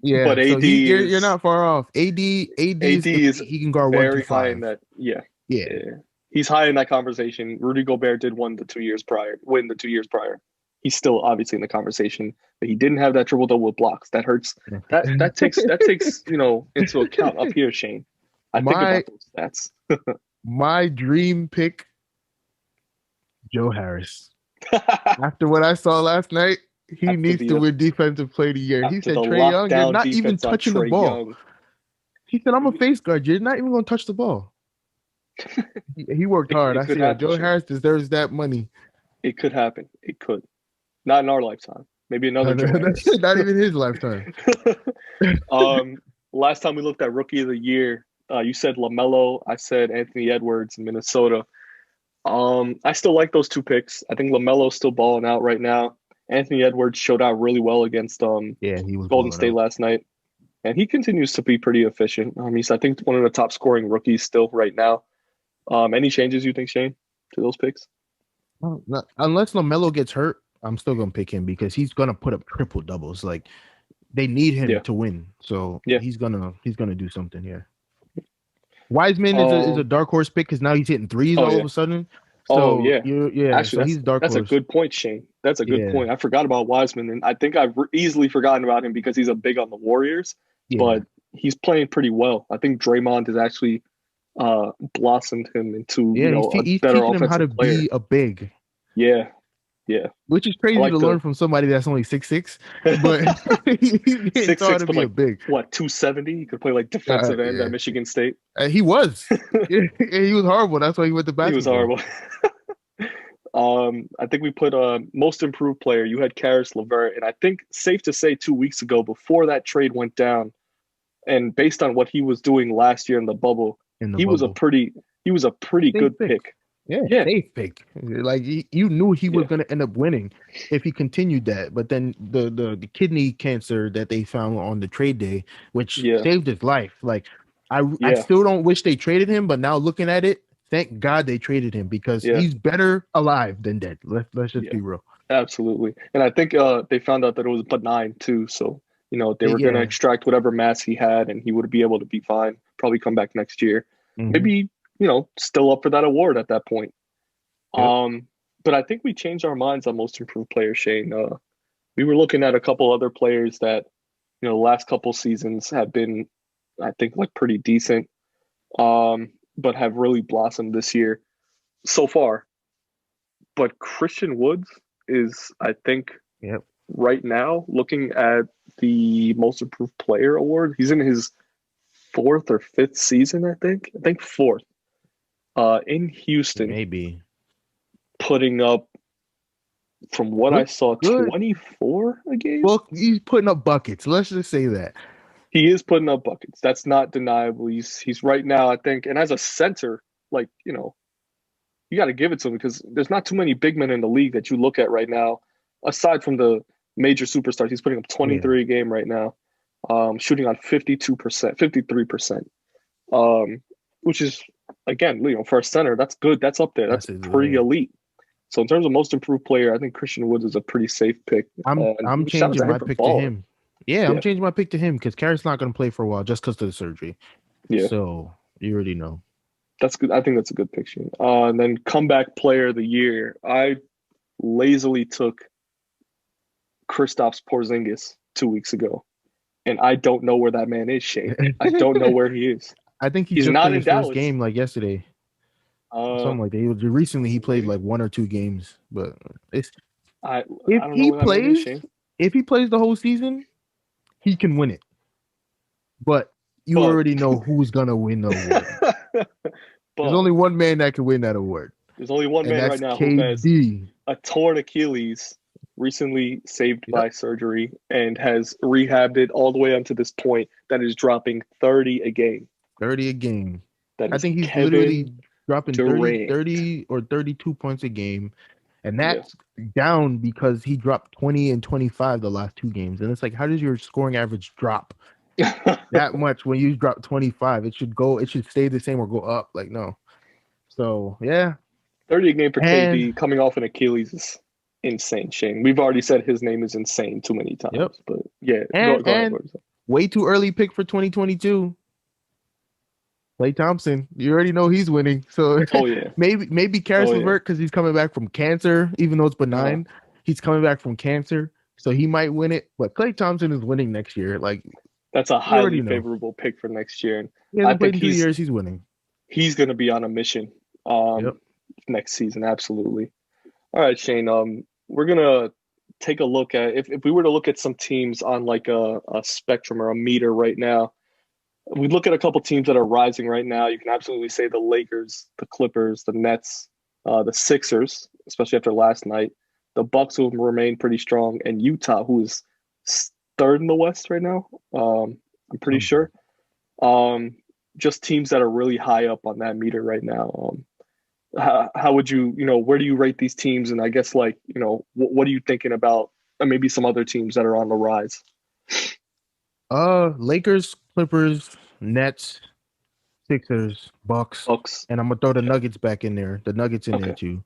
Yeah, but so AD you're is not far off. AD is AD is elite. He can guard one through very high in five. that. Yeah, Yeah, yeah, he's high in that conversation. Rudy Gobert did win the 2 years prior. He's still obviously in the conversation, but he didn't have that triple double with blocks. That hurts. That takes into account up here, Shane. I think my about those stats. my dream pick, Joe Harris. After what I saw last night, he after needs to the win Defensive Player of the Year. He after the said, Trey Young, you're lockdown not even defense on touching the Trey ball. Young. He said, I'm a face guard. You're not even going to touch the ball. He worked hard. It I could said, yo, happen, Joe Shane. Harris deserves that money. It could happen. It could. Not in our lifetime. Maybe another Joe Harris. Not even his lifetime. um, last time we looked at Rookie of the Year, you said LaMelo. I said Anthony Edwards in Minnesota. I still like those two picks. I think LaMelo's still balling out right now. Anthony Edwards showed out really well against Yeah, he was Golden balling State out. last night, and he continues to be pretty efficient. He's I think one of the top scoring rookies still right now. Any changes you think, Shane, to those picks? Unless LaMelo gets hurt, I'm still going to pick him because he's going to put up triple doubles. Like, they need him Yeah, to win. So yeah. he's gonna do something, yeah. Wiseman is a Um, dark horse pick because now he's hitting threes oh all of yeah, a sudden. oh So yeah. so Actually, he's dark that's a horse. good point, Shane. That's a good Yeah, point. I forgot about Wiseman, and I think I've easily forgotten about him because he's a big on the Warriors, yeah, but he's playing pretty well. I think Draymond has actually blossomed him into yeah. a He's better teaching him how offensive to player. be a big, Yeah, yeah. which is I crazy to like learn the from somebody that's only 6'6", but he's getting six taught six, to but be a like big. what 270? He could play like defensive end Yeah, at Michigan State. he was. He was horrible. That's why he went to He was basketball. horrible. I think we put most improved player. You had Karis LeVert, and I think safe to say 2 weeks ago, before that trade went down, and based on what he was doing last year in the bubble, In the he was a bubble. pretty he was a pretty Safe good pick. pick. Yeah, Yeah, safe pick. Like you knew he was yeah, going to end up winning if he continued that. But then the kidney cancer that they found on the trade day, which yeah, saved his life. Like I yeah, still don't wish they traded him, but now looking at it, thank God they traded him because yeah, he's better alive than dead. Let's just yeah. be real. Absolutely. And I think they found out that it was benign too. So they were going to Yeah. extract whatever mass he had, and he would be able to be fine. Probably come back next year. Hmm. Maybe still up for that award at that point. Yep. But I think we changed our minds on most improved player, Shane. We were looking at a couple other players that, the last couple seasons have been, I think, like pretty decent, but have really blossomed this year so far. But Christian Woods is, I think, Yep. right now, looking at the most improved player award, he's in his fourth or fifth season, I think. I think fourth. In Houston, Maybe. putting up, from what I Looks saw, good. 24 a game. Well, he's putting up buckets. Let's just say that. He is putting up buckets. That's not deniable. He's right now, I think, and as a center, like, you got to give it to him because there's not too many big men in the league that you look at right now, aside from the major superstars. He's putting up Yeah. 23 a game right now, shooting on 52%, 53%, which is, again, for a center, that's good. That's up there. That's That's it. pretty Yeah. elite. So in terms of most improved player, I think Christian Woods is a pretty safe pick. I'm Shout out changing to him my for pick to balling. him. Yeah, I'm Yeah, changing my pick to him because Carrick's not going to play for a while just because of the surgery. yeah. So you already know. That's good. I think that's a good pick. And then comeback player of the year, I lazily took Kristaps Porzingis 2 weeks ago. and I don't know where that man is, Shane. I don't know where he is. I think he He's just not played in his first Dallas. game like yesterday, Uh, something like that. Recently he played maybe like one or two games, but it's I if I don't know he where that man is, plays, Shane. if he plays the whole season, he can win it. But you But already know who's gonna win the award. There's but only one man that can win that award, there's only one and man right that's now who has KD. a torn Achilles, recently saved Yep, by surgery, and has rehabbed it all the way up to this point that is dropping 30 a game. 30 a game. That I is think he's Kevin literally dropping 30, Durant. 30 or 32 points a game. And Yeah. that's down because he dropped 20 and 25 the last two games. And it's like, how does your scoring average drop that much when you drop 25? It should stay the same or go up. Like, no. So, yeah. 30 a game for And, KD coming off an Achilles is insane, Shane. We've already said his name is insane too many yep. times. But yeah, And, go ahead. and way too early pick for 2022. Klay Thompson, you already know he's winning. So Oh, yeah. maybe Oh, Karis yeah. LeVert because he's coming back from cancer, even though it's Uh, benign. He's coming back from cancer, so he might win it. But Klay Thompson is winning next year. Like that's a you highly already know, favorable pick for next year. And he I hasn't played think in 2 years. He's winning. he's going to be on a mission Yep. next season. Absolutely. All right, Shane. We're gonna take a look at if we were to look at some teams on like a spectrum or a meter right now. We look at a couple teams that are rising right now. You can absolutely say the Lakers, the Clippers, the Nets, the Sixers, especially after last night. The Bucks will remain pretty strong, and Utah, who is third in the West right now. I'm pretty Something. sure. Um, just teams that are really high up on that meter right now. How would you, where do you rate these teams? And I guess like, what are you thinking about maybe some other teams that are on the rise? Lakers, Clippers, Nets, Sixers, Bucks, Bucks. and I'm gonna throw the Okay. Nuggets back in there. The Nuggets in there Okay. too.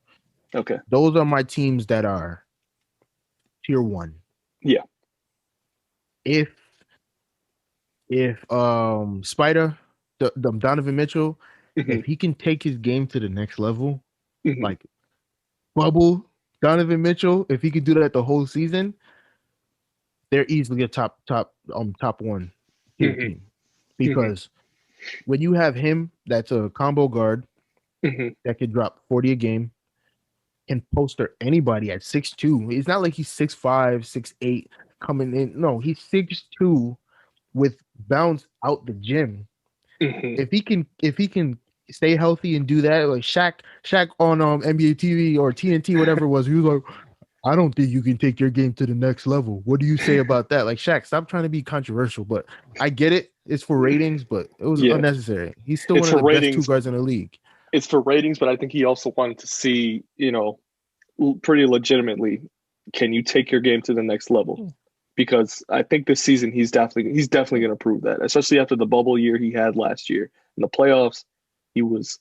Okay. Those are my teams that are tier one. Yeah. If Spider, the Donovan Mitchell, Hmm. if he can take his game to the next level, Hmm. like bubble Donovan Mitchell, if he could do that the whole season, they're easily a top one tier Hmm. team. Hmm. Because when you have him, that's a combo guard Hmm. that could drop 40 a game, can poster anybody at 6'2". It's not like he's 6'5", 6'8" coming in. No, he's 6'2" with bounce out the gym. Hmm. If he can stay healthy and do that, like Shaq on NBA TV or TNT, whatever it was, he was like, I don't think you can take your game to the next level. What do you say about that? Like Shaq, stop trying to be controversial, but I get it. It's for ratings, but it was Yeah. unnecessary. He's still It's one of for the best two ratings. guards in the league. It's for ratings, but I think he also wanted to see, pretty legitimately, can you take your game to the next level? Because I think this season he's definitely going to prove that, especially after the bubble year he had last year in the playoffs. He was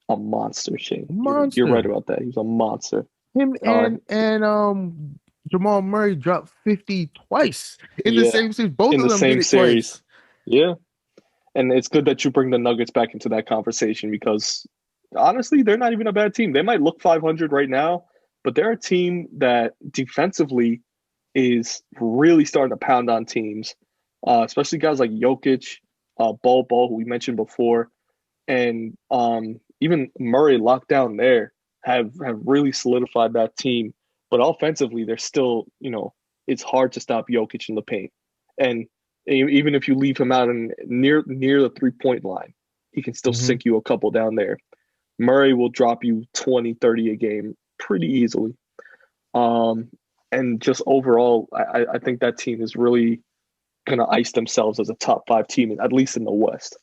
a monster, Shane. You're right Monster. about that. He was a monster. Him Uh, and Jamal Murray dropped 50 twice in the yeah, same series. Both in of the them did same it series. twice. Yeah, and it's good that you bring the Nuggets back into that conversation because honestly, they're not even a bad team. They might look 500 right now, but they're a team that defensively is really starting to pound on teams, especially guys like Jokic, Bol, who we mentioned before, and even Murray locked down there have really solidified that team. But offensively, they're still, it's hard to stop Jokic in the paint. And even if you leave him out in near the 3 point line, he can still Mm-hmm. sink you a couple down there. Murray will drop you 20, 30 a game pretty easily. Um, and just overall, I think that team is really going to ice themselves as a top 5 team, at least in the West.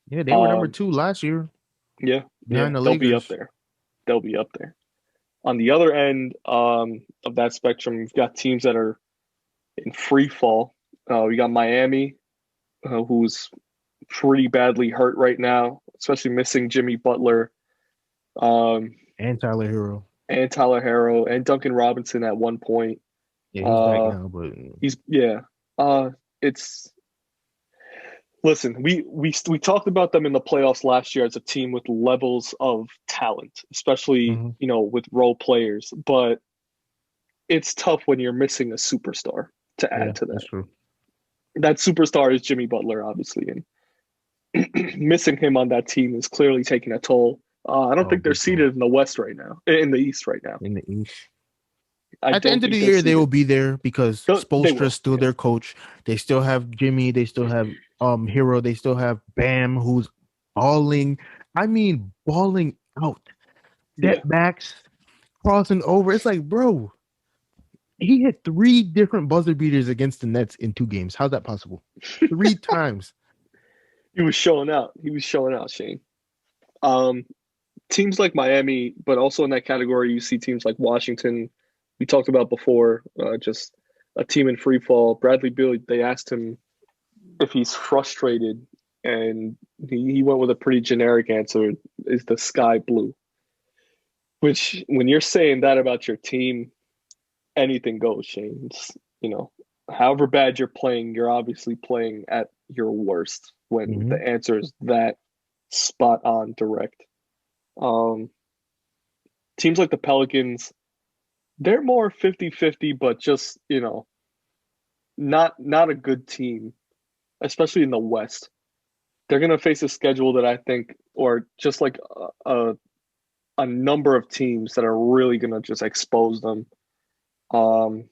Yeah, they were number Um, two last year yeah, yeah, behind the they'll be up Lakers. there. They'll be up there. On the other end of that spectrum, you've got teams that are in free fall. We got Miami, who's pretty badly hurt right now, especially missing Jimmy Butler, um, And Tyler Hero. and Tyler Harrow and Duncan Robinson at one point. Yeah, he's back Uh, now, but he's yeah. It's listen. We talked about them in the playoffs last year as a team with levels of talent, especially mhm. with role players. But it's tough when you're missing a superstar to Yeah, add to that's that. true. that superstar is Jimmy Butler, obviously, and missing him on that team is clearly taking a toll. I don't Oh, think they're big time seated in the West right now, in the East right now. in the East. I At the don't end of the think they're year, they will seated. be there because They Spoelstra's will. still Yeah. their coach. They still have Jimmy. They still have Hero. They still have Bam, who's balling. I mean, balling out. Yeah. Step backs, crossing over. It's like, bro, he hit three different buzzer beaters against the Nets in 2 games. How's that possible? 3 times. He was showing out. He was showing out, Shane. Um, Teams like Miami, but also in that category, you see teams like Washington. We talked about before, just a team in free fall. Bradley Beal, they asked him if he's frustrated, and he went with a pretty generic answer: "Is the sky blue?" Which, when you're saying that about your team, anything goes, Shane. However bad you're playing, you're obviously playing at your worst when Hmm. the answer is that spot on direct. Um, Teams like the Pelicans, they're more 50-50, but just, not a good team, especially in the West. They're going to face a schedule that I think, or just like a number of teams that are really going to just expose them. Um,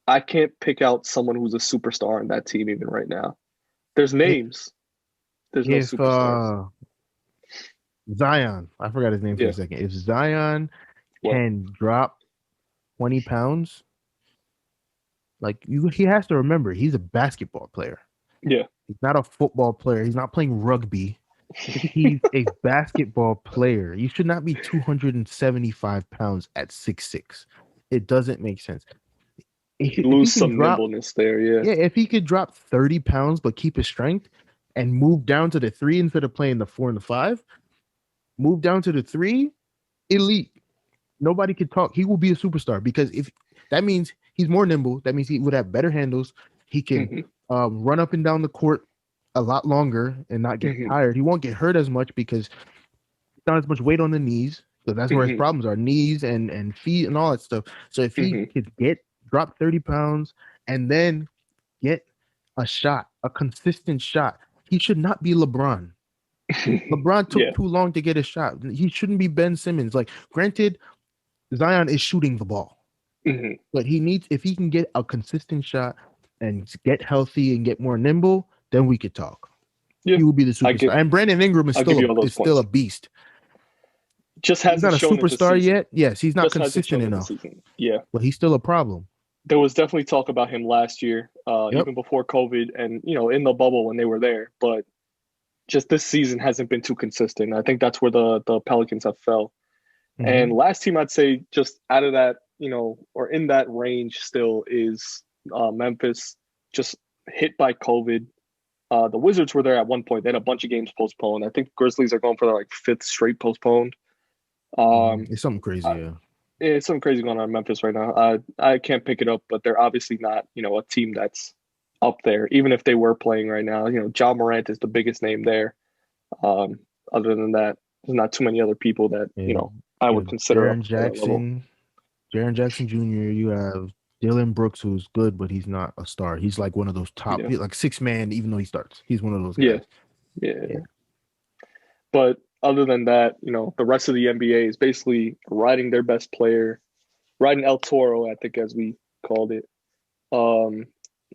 I can't pick out someone who's a superstar in that team even right now. There's If names, there's no if superstars. Zion, I forgot his name for a Yeah. second. If Zion What? can drop 20 pounds, he has to remember he's a basketball player. Yeah. He's not a football player. He's not playing rugby. He's a basketball player. You should not be 275 pounds at 6'6". It doesn't make sense. You If he lose can some drop, nimbleness there. Yeah. yeah, if he could drop 30 pounds but keep his strength and move down to the three instead of playing the four and the five, move down to the three, elite. Nobody could talk. He will be a superstar because if that means he's more nimble, that means he would have better handles. He can Hmm. run up and down the court a lot longer and not get Hmm. tired. He won't get hurt as much because not as much weight on the knees. So that's where his Hmm. problems are, knees and feet and all that stuff. So if he Hmm. could drop 30 pounds and then get a shot, a consistent shot, he should not be LeBron. LeBron took Yeah. too long to get a shot. He shouldn't be Ben Simmons. Like, granted, Zion is shooting the ball, Hmm. but if he can get a consistent shot and get healthy and get more nimble, then we could talk. Yeah. He will be the I superstar. give And Brandon Ingram I'll give you all those is still a points. beast. Just He's hasn't not a shown it this superstar season. yet. Yes, he's not Just hasn't consistent shown it this enough, season. Yeah. but he's still a problem. There was definitely talk about him last year, Yep. even before COVID and, in the bubble when they were there. But just this season hasn't been too consistent. I think that's where the Pelicans have fell. And Hmm. last team I'd say just out of that, or in that range still is Memphis, just hit by COVID. The Wizards were there at one point. They had a bunch of games postponed. I think Grizzlies are going for their like fifth straight postponed. Um, It's something crazy. uh, Yeah. it's something crazy going on in Memphis right now. I can't pick it up, but they're obviously not, a team that's up there. Even if they were playing right now, John Morant is the biggest name there. Um, Other than that, there's not too many other people that Yeah. I You would have consider up to that level. Jaron Jackson Jr. You have Dylan Brooks, who's good, but he's not a star. He's like one of those top, Yeah, like six man, even though he starts. He's one of those yeah, guys. Yeah. yeah. But other than that, the rest of the NBA is basically riding their best player, riding El Toro, I think, as we called it. Um,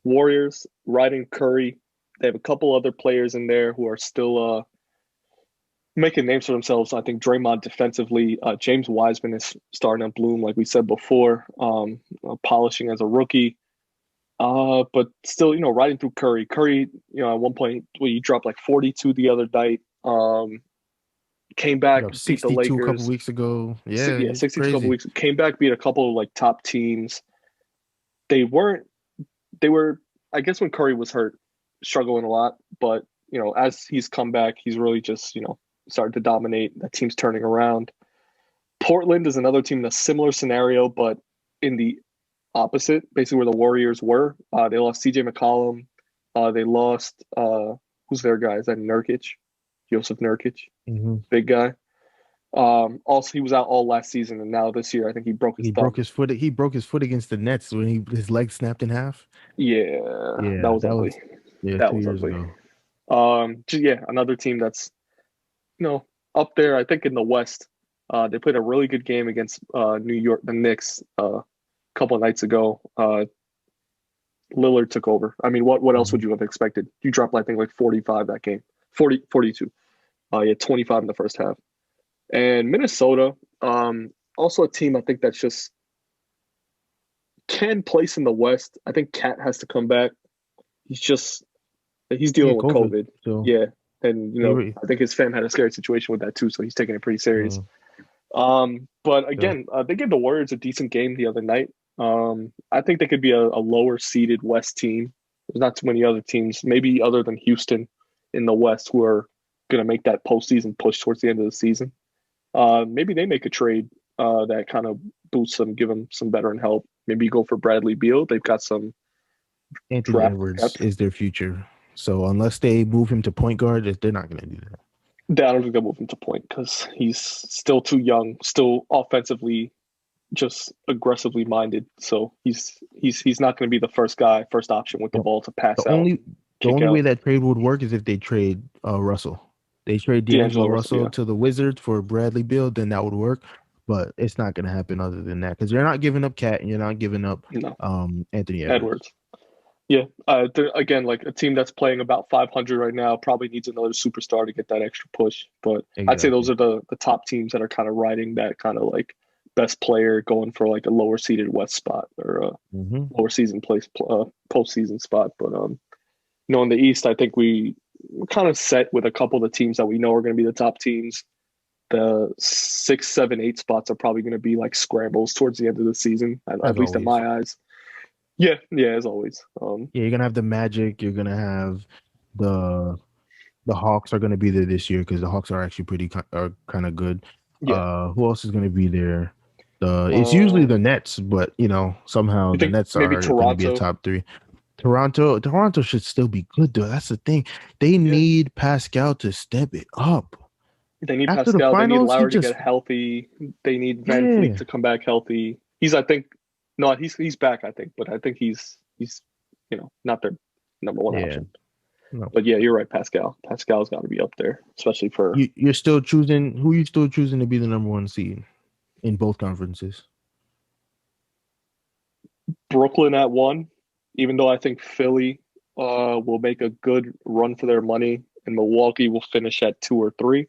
Warriors riding Curry. They have a couple other players in there who are still making names for themselves. I think Draymond defensively, James Wiseman is starting to bloom, like we said before, polishing as a rookie. But still, riding through Curry. Curry, at one point, he dropped like 42 the other night. Came back, Got beat the 62 a couple Lakers. weeks ago. Yeah, Yeah, it's 62 couple crazy. weeks. Came back, beat a couple of like top teams. They weren't. They were. I guess when Curry was hurt, struggling a lot. But as he's come back, he's really just started to dominate. That team's turning around. Portland is another team in a similar scenario, but in the opposite, basically where the Warriors were. They lost C.J. McCollum. They lost who's their guy? Is that Nurkic? Joseph Nurkic, Hmm. big guy. Also, he was out all last season, and now this year, I think he broke his He broke thumb. his foot. He broke his foot against the Nets when his leg snapped in half. Yeah, that Yeah, was that ugly. was yeah That two was years ugly. ago. Yeah, another team that's you know up there. I think in the West, they played a really good game against New York, the Knicks, a couple of nights ago. Lillard took over. I mean, what else would Mhm. you have expected? You dropped, I think, like 45 that game, 40, 42. You had 25 in the first half. And Minnesota, also a team I think that's just can place in the West. I think Cat has to come back. He's just he's Yeah, dealing with COVID. COVID. So Yeah. And they were. I think his fam had a scary situation with that too, so he's taking it pretty serious. Uh, But so again, they gave the Warriors a decent game the other night. I think they could be a lower seeded West team. There's not too many other teams, maybe other than Houston in the West, who are going to make that postseason push towards the end of the season. Maybe they make a trade that kind of boosts them, give them some veteran help. Maybe go for Bradley Beal. They've got some Anthony draft Edwards depth. is their future. So unless they move him to point guard, they're not going to do that. I don't think they'll move him to point because he's still too young, still offensively just aggressively minded. So he's not going to be the first guy, first option with the The, ball to the pass out, only the kick only way out. that trade would work is if they trade Russell. They trade D'Angelo D'Angelo Russell, Russell yeah, to the Wizards for Bradley Beal, then that would work. But it's not going to happen other than that because you're not giving up Cat and you're not giving up no, Anthony Edwards. Edwards, yeah. Again, like a team that's playing about 500 right now probably needs another superstar to get that extra push. But I'd say those Exactly. are the top teams that are kind of riding that kind of like best player going for like a lower seeded West spot or a Hmm. lower season place postseason spot. But in the East, I think we're kind of set with a couple of the teams that we know are going to be the top teams. The 6, 7, 8 spots are probably going to be like scrambles towards the end of the season, at As least in always. my eyes. Yeah, yeah, as always. Yeah, you're gonna have the Magic. You're gonna have the the Hawks are gonna be there this year because the Hawks are actually are kind of good. Yeah. Who else is gonna be there? It's usually Um, the Nets, but somehow you the think Nets maybe are gonna be a Toronto? top three. Toronto should still be good though. That's the thing. They Yeah, need Pascal to step it up. they need After the Pascal. They need finals, he Lowry to just get healthy. They need Van Fleet yeah, to come back healthy. I think, no, he's back. I think, but I think he's not their number one yeah. option. No. But yeah, you're right, Pascal. Pascal's got to be up there, especially for You're still choosing who you still choosing to be the number one seed in both conferences. Brooklyn at one. Even though I think Philly will make a good run for their money, and Milwaukee will finish at 2 or 3.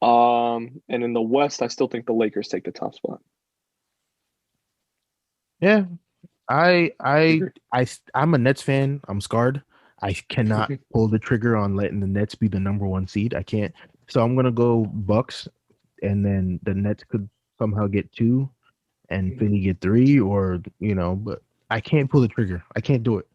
And in the West, I still think the Lakers take the top spot. Yeah, I You I agree? I'm a Nets fan. I'm scarred. I cannot pull the trigger on letting the Nets be the number one seed. I can't. So I'm gonna go Bucks, and then the Nets could somehow get two, and Philly get three, or but I can't pull the trigger. I can't do it.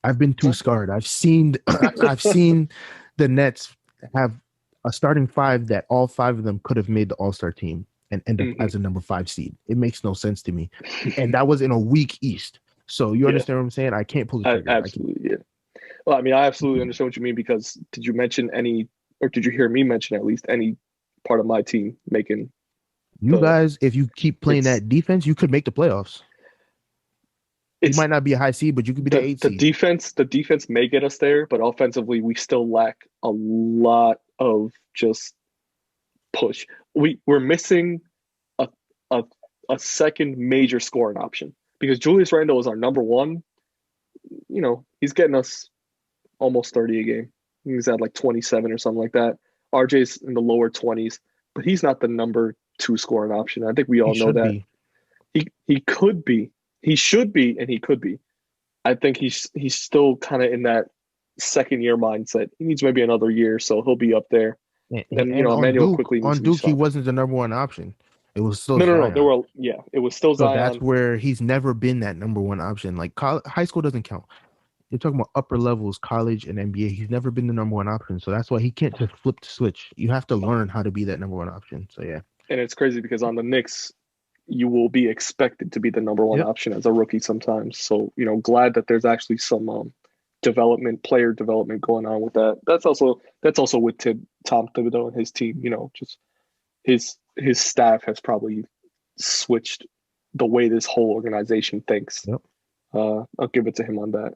I've been too Okay. scarred. I've seen I've seen the Nets have a starting five that all five of them could have made the All Star team and end up Hmm. as a number five seed. It makes no sense to me, and that was in a weak East. So you Yeah, understand what I'm saying? I can't pull the trigger. I can't. absolutely. Yeah. Well, I mean, I absolutely understand what you mean because did you mention any, or did you hear me mention at least any part of my team making You the? guys, if you keep playing It's that defense, you could make the playoffs. You it's might not be a high seed, but you could be the eight the seed. defense. The defense may get us there, but offensively, we still lack a lot of just push. We're missing a a, a second major scoring option because Julius Randle is our number one. He's getting us almost 30 a game. He's at like 27 or something like that. RJ's in the lower 20s, but he's not the number two scoring option. I think we He all know should that. be. He could be. He should be, and he could be. I think he's still kind of in that second year mindset. He needs maybe another year, so he'll be up there. And And Emmanuel quickly needs On to be Duke, he stopped. wasn't the number one option. It was still No. There Zion. were it was still So that's Zion. where he's never been that number one option. Like high school doesn't count. You're talking about upper levels, college and NBA. He's never been the number one option. So that's why he can't just flip the switch. You have to learn how to be that number one option. So yeah. And it's crazy because on the Knicks, you will be expected to be the number one Yep. option as a rookie sometimes. So, glad that there's actually some player development going on with that. That's also with Tom Thibodeau and his team, just his staff has probably switched the way this whole organization thinks. Yep. I'll give it to him on that.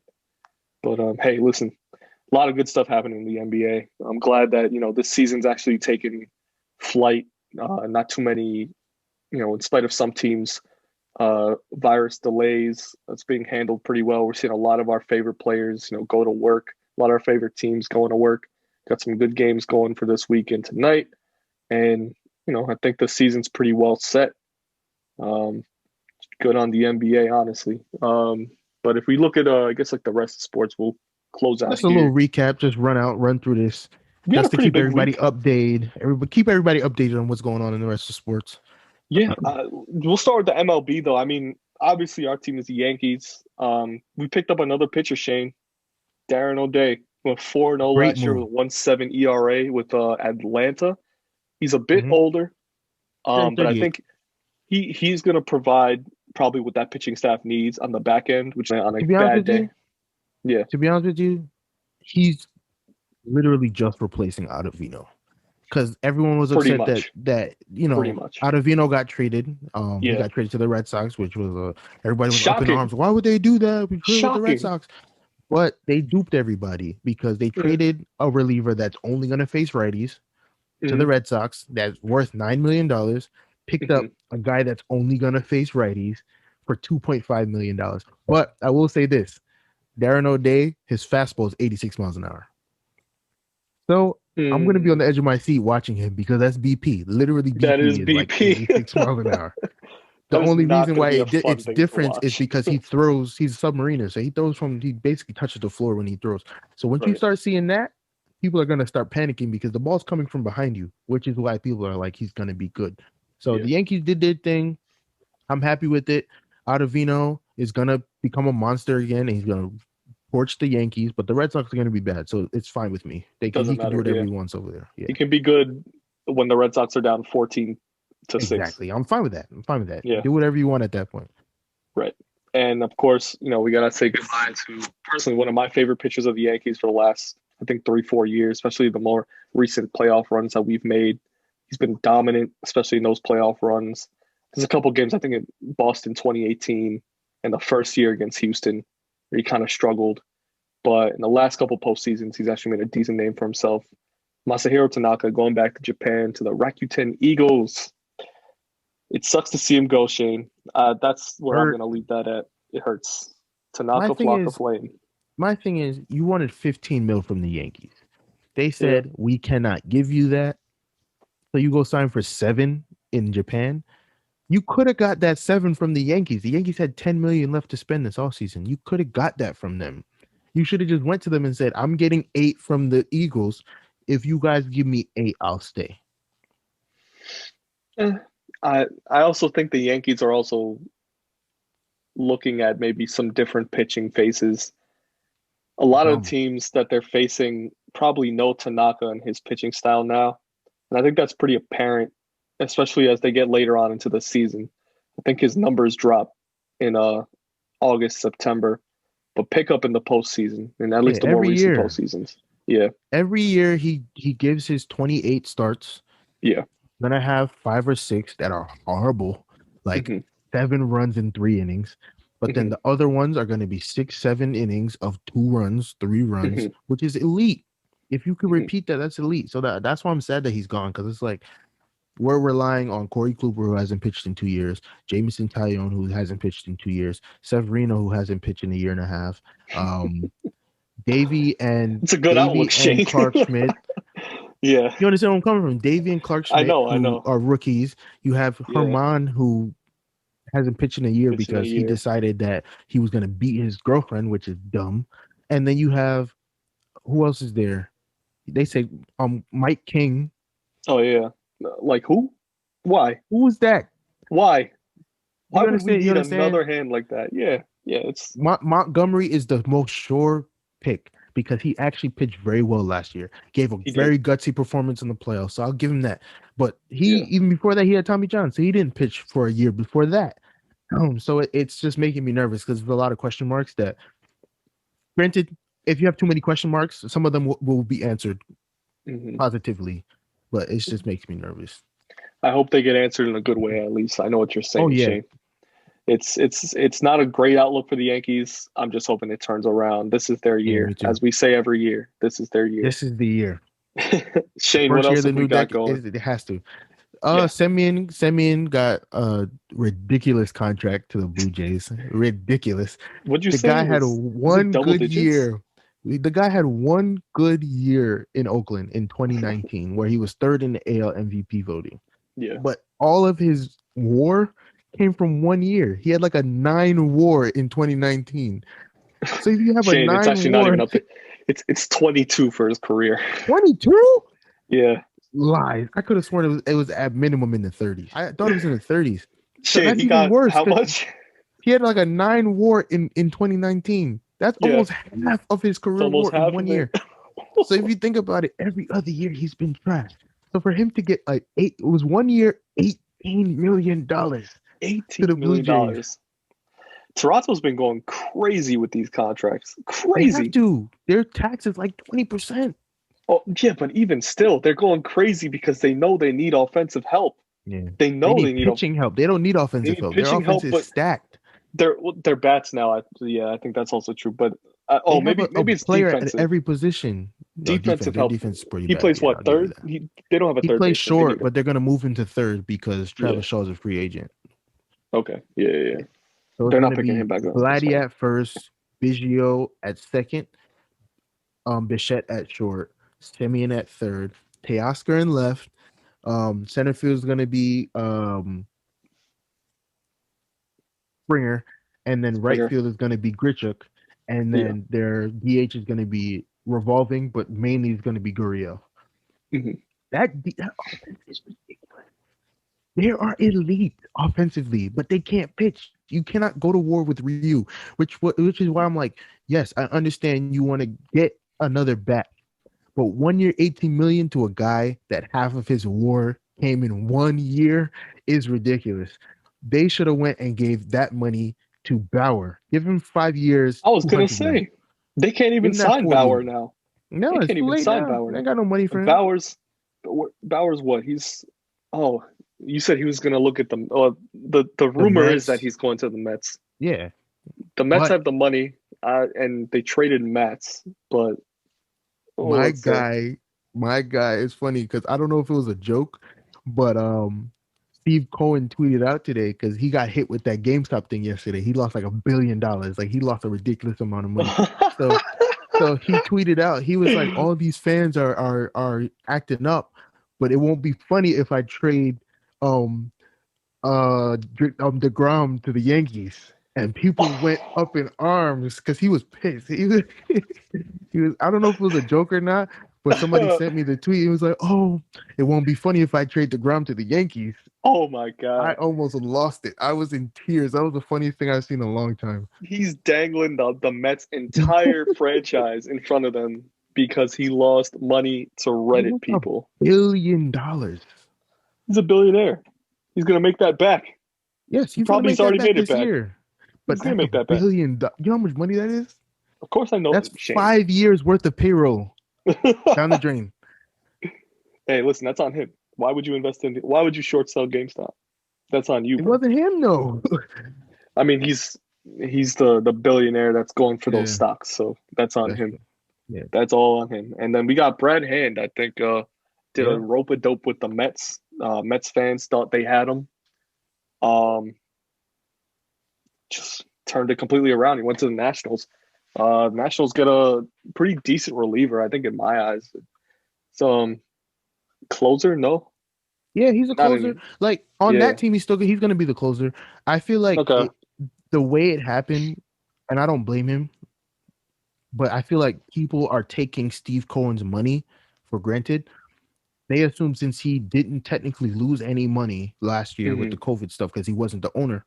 But hey, listen, a lot of good stuff happening in the NBA. I'm glad that this season's actually taken flight. Not too many, in spite of some teams, virus delays. It's being handled pretty well. We're seeing a lot of our favorite players, go to work. A lot of our favorite teams going to work. Got some good games going for this weekend tonight, and I think the season's pretty well set. Good on the NBA, honestly. But if we look at, I guess like the rest of sports, we'll close out Just a here. little recap. Just run through this. We had a Just to pretty keep big everybody week. updated. Keep everybody updated on what's going on in the rest of sports. Yeah, we'll start with the MLB though. I mean, obviously our team is the Yankees. We picked up another pitcher, Shane, Darren O'Day, went 4-0 Great last year with move. a 1.7 ERA with Atlanta. He's a bit Mm-hmm. older, Turned but I 38. think he's going to provide probably what that pitching staff needs on the back end, which on a To be honest bad with day. you, Yeah, he's literally just replacing Ottavino because everyone was pretty upset that much, pretty much. Ottavino got traded. He Yeah, got traded to the Red Sox, which was everybody was up in shocking, arms. Why would they do that? We traded with the Red shocking. Sox, but they duped everybody because they traded a reliever that's only going to face righties to the Mm-hmm. Red Sox that's worth $9 million. Picked Mm-hmm. up a guy that's only going to face righties for $2.5 million. But I will say this: Darren O'Day, his fastball is 86 miles an hour. So I'm going to be on Mm. the edge of my seat watching him because that's BP. Literally, That is BP is like BP. 86 miles an hour. The That is only not reason going to why be a fun it's thing to different is watch. because he's a submariner. So he basically touches the floor when he throws. So once you Right. start seeing that, people are going to start panicking because the ball's coming from behind you, which is why people are like, he's going to be good. So Yeah. the Yankees did their thing. I'm happy with it. Ottavino is going to become a monster again. And he's going to torch the Yankees, but the Red Sox are going to be bad. So it's fine with me. Doesn't He can do matter. whatever Yeah. he wants over there. Yeah. He can be good when the Red Sox are down 14-6. Exactly. I'm fine with that. Yeah. Do whatever you want at that point. Right. And of course, we got to say goodbye to personally one of my favorite pitchers of the Yankees for the last, I think, 3-4 years, especially the more recent playoff runs that we've made. He's been dominant, especially in those playoff runs. There's a couple games, I think, in Boston 2018 and the first year against Houston where he kind of struggled. But in the last couple postseasons, he's actually made a decent name for himself. Masahiro Tanaka going back to Japan to the Rakuten Eagles. It sucks to see him go, Shane. That's where I'm going to leave that at. It hurts. My Tanaka thing Flocka is, Flame. you wanted 15 mil from the Yankees. They Yeah. said we cannot give you that. So you go sign for 7 in Japan. You could have got that 7 from the Yankees. The Yankees had 10 million left to spend this offseason. You could have got that from them. You should have just went to them and said, I'm getting 8 from the Eagles. If you guys give me 8, I'll stay. I also think the Yankees are also looking at maybe some different pitching faces. A lot of teams that they're facing probably know Tanaka and his pitching style now. And I think that's pretty apparent, especially as they get later on into the season. I think his numbers drop in August, September, but pick up in the postseason, and at least the more Every recent year. postseasons. Yeah. Every year he gives his 28 starts. Yeah. Gonna have 5 or 6 that are horrible, like Mm-hmm. 7 runs in 3 innings. But then Mm-hmm. the other ones are gonna be 6, 7 innings of 2 runs, 3 runs, Mm-hmm. which is elite. If you could Mm-hmm. repeat that, that's elite. So that's why I'm sad that he's gone because it's like we're relying on Corey Kluber, who hasn't pitched in 2 years, Jameson Taillon, who hasn't pitched in 2 years, Severino, who hasn't pitched in a year and a half, Davey and It's a good outlook, Shane. Clark Schmidt. Yeah. You understand where I'm coming from? Davey and Clark I Schmidt, know. who are rookies. You have Yeah. Herman, who hasn't pitched in a year Pitched in a because he year. decided that he was going to beat his girlfriend, which is dumb. And then you have, who else is there? They say Mike King. Oh, yeah. Like who? Why? Who was that? Why? Why would we You need understand? another hand like that? Yeah. Yeah. It's Montgomery is the most sure pick because he actually pitched very well last year. Gave a he very did. gutsy performance in the playoffs, so I'll give him that. But Yeah. even before that, he had Tommy John, so he didn't pitch for a year before that. So it's just making me nervous because there's a lot of question marks. That, granted, if you have too many question marks, some of them will be answered Mm-hmm. positively, but it just makes me nervous. I hope they get answered in a good way. At least I know what you're Oh saying, yeah, Shane. It's not a great outlook for the Yankees. I'm just hoping it turns around. This is their yeah, me year, too. as we say every year. This is their year. This is the year. The Shane, what first year else of the have we new got deck, going? it has to. Yeah, Semien got a ridiculous contract to the Blue Jays. Ridiculous. what'd you The say? guy It had was it one double good digits? year. The guy had one good year in Oakland in 2019, where he was third in the AL MVP voting. Yeah, But all of his WAR came from 1 year. He had like a 9 WAR in 2019. So if you have a Shane, it's nine actually not even WAR, up to. It's 22 for his career. 22 Yeah, lies. I could have sworn it was at minimum in the 30s. I thought it was in the 30s. So Shane, that's he even got worse how because much? he had like a 9 WAR in 2019. That's Yeah, almost half of his it's career almost WAR in half one of it. year. So if you think about it, every other year he's been trash. So for him to get like it was 1 year, $18 million to the 18 Blue million Jays. dollars. Toronto's been going crazy with these contracts. They have Crazy. to. Their tax is like 20%. Oh yeah, but even still, they're going crazy because they know they need offensive help. Yeah. They They know need pitching help. They don't need they offensive need help. Their pitching offense help, is but stacked. their bats now. Yeah, I think that's also true. But They oh, have a maybe it's player at defensive. every position. No, defense. Defensive Their help. defense is pretty He bad. plays Yeah, I'll what, give you third? that. They don't have a He third plays baseman. They need short, a but they're gonna move him to third because yeah. Travis Shaw is a free agent. Okay. Yeah, yeah, yeah. So it's They're not gonna picking be him back up. That's Vladdy fine. at first, Biggio at second, Bichette at short, Simeon at third, Teoscar in left. Center field is gonna be Springer, and then right Springer. field is gonna be Grichuk, and Yeah. then their DH is gonna be revolving, but mainly is gonna be Gurriel. Hmm. That offense is ridiculous. They are elite offensively, but they can't pitch. You cannot go to war with Ryu, which is why I'm like, yes, I understand you want to get another bat, but 1 year, 18 million to a guy that half of his war came in 1 year is ridiculous. They should have went and gave that money to Bauer. Give him 5 years, I was gonna 200 mil. say they can't Give even him that sign 40. Bauer now. No, They it's can't too even late sign now. Bauer They ain't now. got no money for him. Bauer's Bauer's what? He's oh, you said he was gonna look at them. Oh, the The rumor is that Mets, he's going to the Mets. yeah, The Mets but have the money, and they traded Mets. But oh, my let's say guy, my guy is funny because I don't know if it was a joke, but Steve Cohen tweeted out today because he got hit with that GameStop thing yesterday. He lost like $1 billion. Like he lost a ridiculous amount of money. So he tweeted out, he was like, all these fans are acting up, but it won't be funny if I trade um DeGrom to the Yankees. And people went up in arms because he was pissed. He was, I don't know if it was a joke or not, but somebody sent me the tweet. It was like, oh, it won't be funny if I trade DeGrom to the Yankees. oh my I god, almost lost it. I was in tears. That was the funniest thing I've seen in a long time. he's dangling the Mets entire franchise in front of them because he lost money to He Reddit lost a people. $1 billion. He's a billionaire. He's gonna make that back. Yes, he's gonna Probably make he's that already back made it this back. year. But He's gonna that's a make that back. billion. You know how much money that is? Of course, I know That's Shane. 5 years worth of payroll down the drain. Hey, listen, that's on him. Why would you invest in? Why would you short sell GameStop? That's on you, It bro. wasn't him though. I mean, he's the billionaire that's going for those Yeah, stocks, so that's on that's him. true. Yeah, That's all on him. And then we got Brad Hand. I think did a yeah. rope a dope with the Mets. Mets fans thought they had him. Um, just turned it completely around. He went to the Nationals. Nationals get a pretty decent reliever, I think, in my eyes. So closer, no, Yeah, he's a not closer. in. Like on Yeah. that team, he's gonna be the closer. I feel like Okay. the way it happened, and I don't blame him, but I feel like people are taking Steve Cohen's money for granted. They assume since he didn't technically lose any money last year with Hmm. the COVID stuff because he wasn't the owner,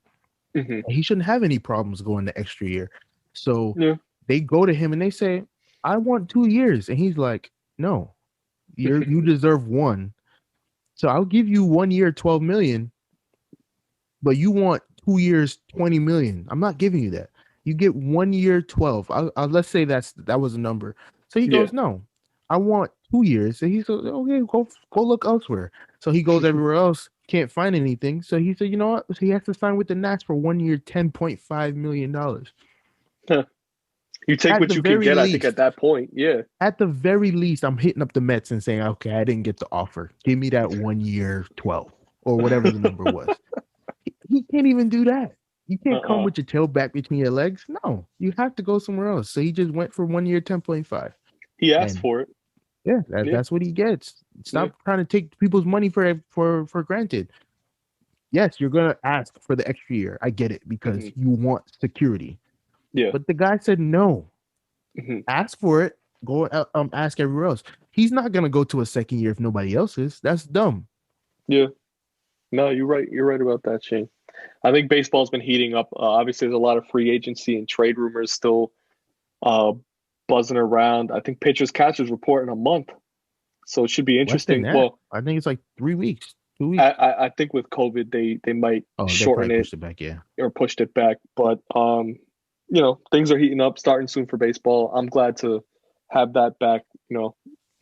Hmm. he shouldn't have any problems going the extra year. So Yeah. they go to him and they say, "I want 2 years," and he's like, "No, you deserve one. So I'll give you 1 year, 12 million, but you want 2 years, 20 million. I'm not giving you that. You get 1 year, 12. Let's say that was a number." So he Yeah. goes, "No, I want 2 years." And he says, "Okay, go look elsewhere." So he goes everywhere else. Can't find anything. So he said, you know what? So he has to sign with the Nats for 1 year, $10.5 million. You take At the what you can very get, I think, at least, that point. Yeah. I'm hitting up the Mets and saying, okay, I didn't get the offer. Give me that 1 year, 12 or whatever the number was. He can't even do that. You can't come Uh-uh. with your tail back between your legs. No, you have to go somewhere else. So he just went for 1 year, 10.5. He asked And for it. yeah, Yeah. that's what he gets. Yeah. Stop trying to take people's money for granted. Yes, you're gonna ask for the extra year. I get it because Hmm. you want security. Yeah. But the guy said no. Hmm. Ask for it. Go ask everywhere else. He's not gonna go to a second year if nobody else is. That's dumb. Yeah. No, you're right. You're right about that, Shane. I think baseball's been heating up. Obviously, there's a lot of free agency and trade rumors still uh, buzzing around. I think pitchers catchers report in a month, so it should be Less than interesting. that. Well, I think it's like 3 weeks, 2 weeks. I think with COVID, they might Oh, they shorten probably it pushed it back. Yeah. or pushed it back. But things are heating up, starting soon for baseball. I'm glad to have that back.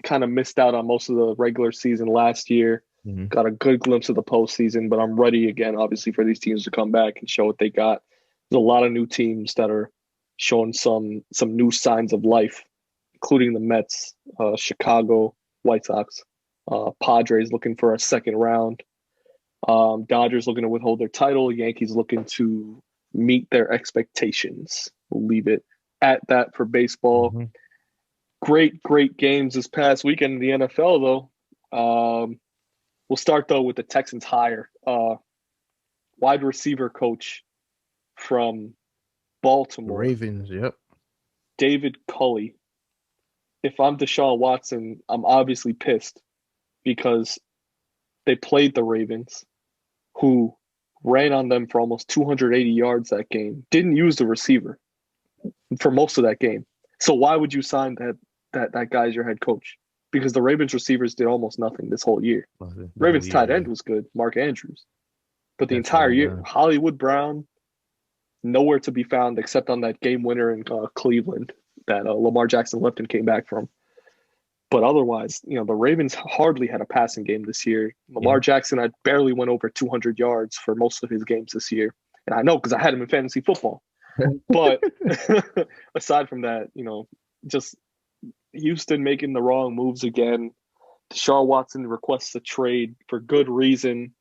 Kind of missed out on most of the regular season last year. Mm-hmm. Got a good glimpse of the postseason, but I'm ready again, obviously, for these teams to come back and show what they got. There's a lot of new teams that are showing some new signs of life, including the Mets, Chicago White Sox, Padres looking for a second round, Dodgers looking to withhold their title, Yankees looking to meet their expectations. We'll leave it at that for baseball. Mm-hmm. Great games this past weekend in the NFL, though. We'll start, though, with the Texans hire. Wide receiver coach from The Baltimore, Ravens. Yep. David Culley. If I'm Deshaun Watson, I'm obviously pissed because they played the Ravens, who ran on them for almost 280 yards that game, didn't use the receiver for most of that game. So why would you sign that guy as your head coach? Because the Ravens receivers did almost nothing this whole year. The whole Ravens year. tight end Yeah. was good, Mark Andrews. But the That's entire all. year, Hollywood Brown, nowhere to be found except on that game winner in Cleveland that Lamar Jackson left and came back from. But otherwise, the Ravens hardly had a passing game this year. Yeah. Lamar Jackson had barely went over 200 yards for most of his games this year. And I know because I had him in fantasy football. But aside from that, just Houston making the wrong moves again. Deshaun Watson requests a trade for good reason.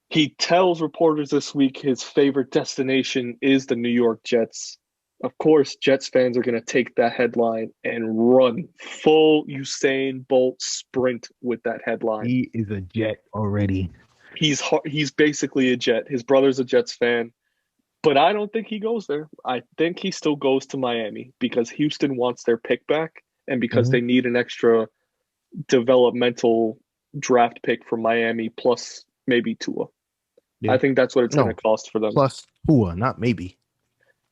He tells reporters this week his favorite destination is the New York Jets. Of course, Jets fans are going to take that headline and run full Usain Bolt sprint with that headline. He is a Jet already. He's basically a Jet. His brother's a Jets fan, but I don't think he goes there. I think he still goes to Miami because Houston wants their pick back and because Mm-hmm. they need an extra developmental draft pick from Miami plus maybe Tua. Yeah. I think that's what it's going to No. cost for them. Plus Tua, not maybe.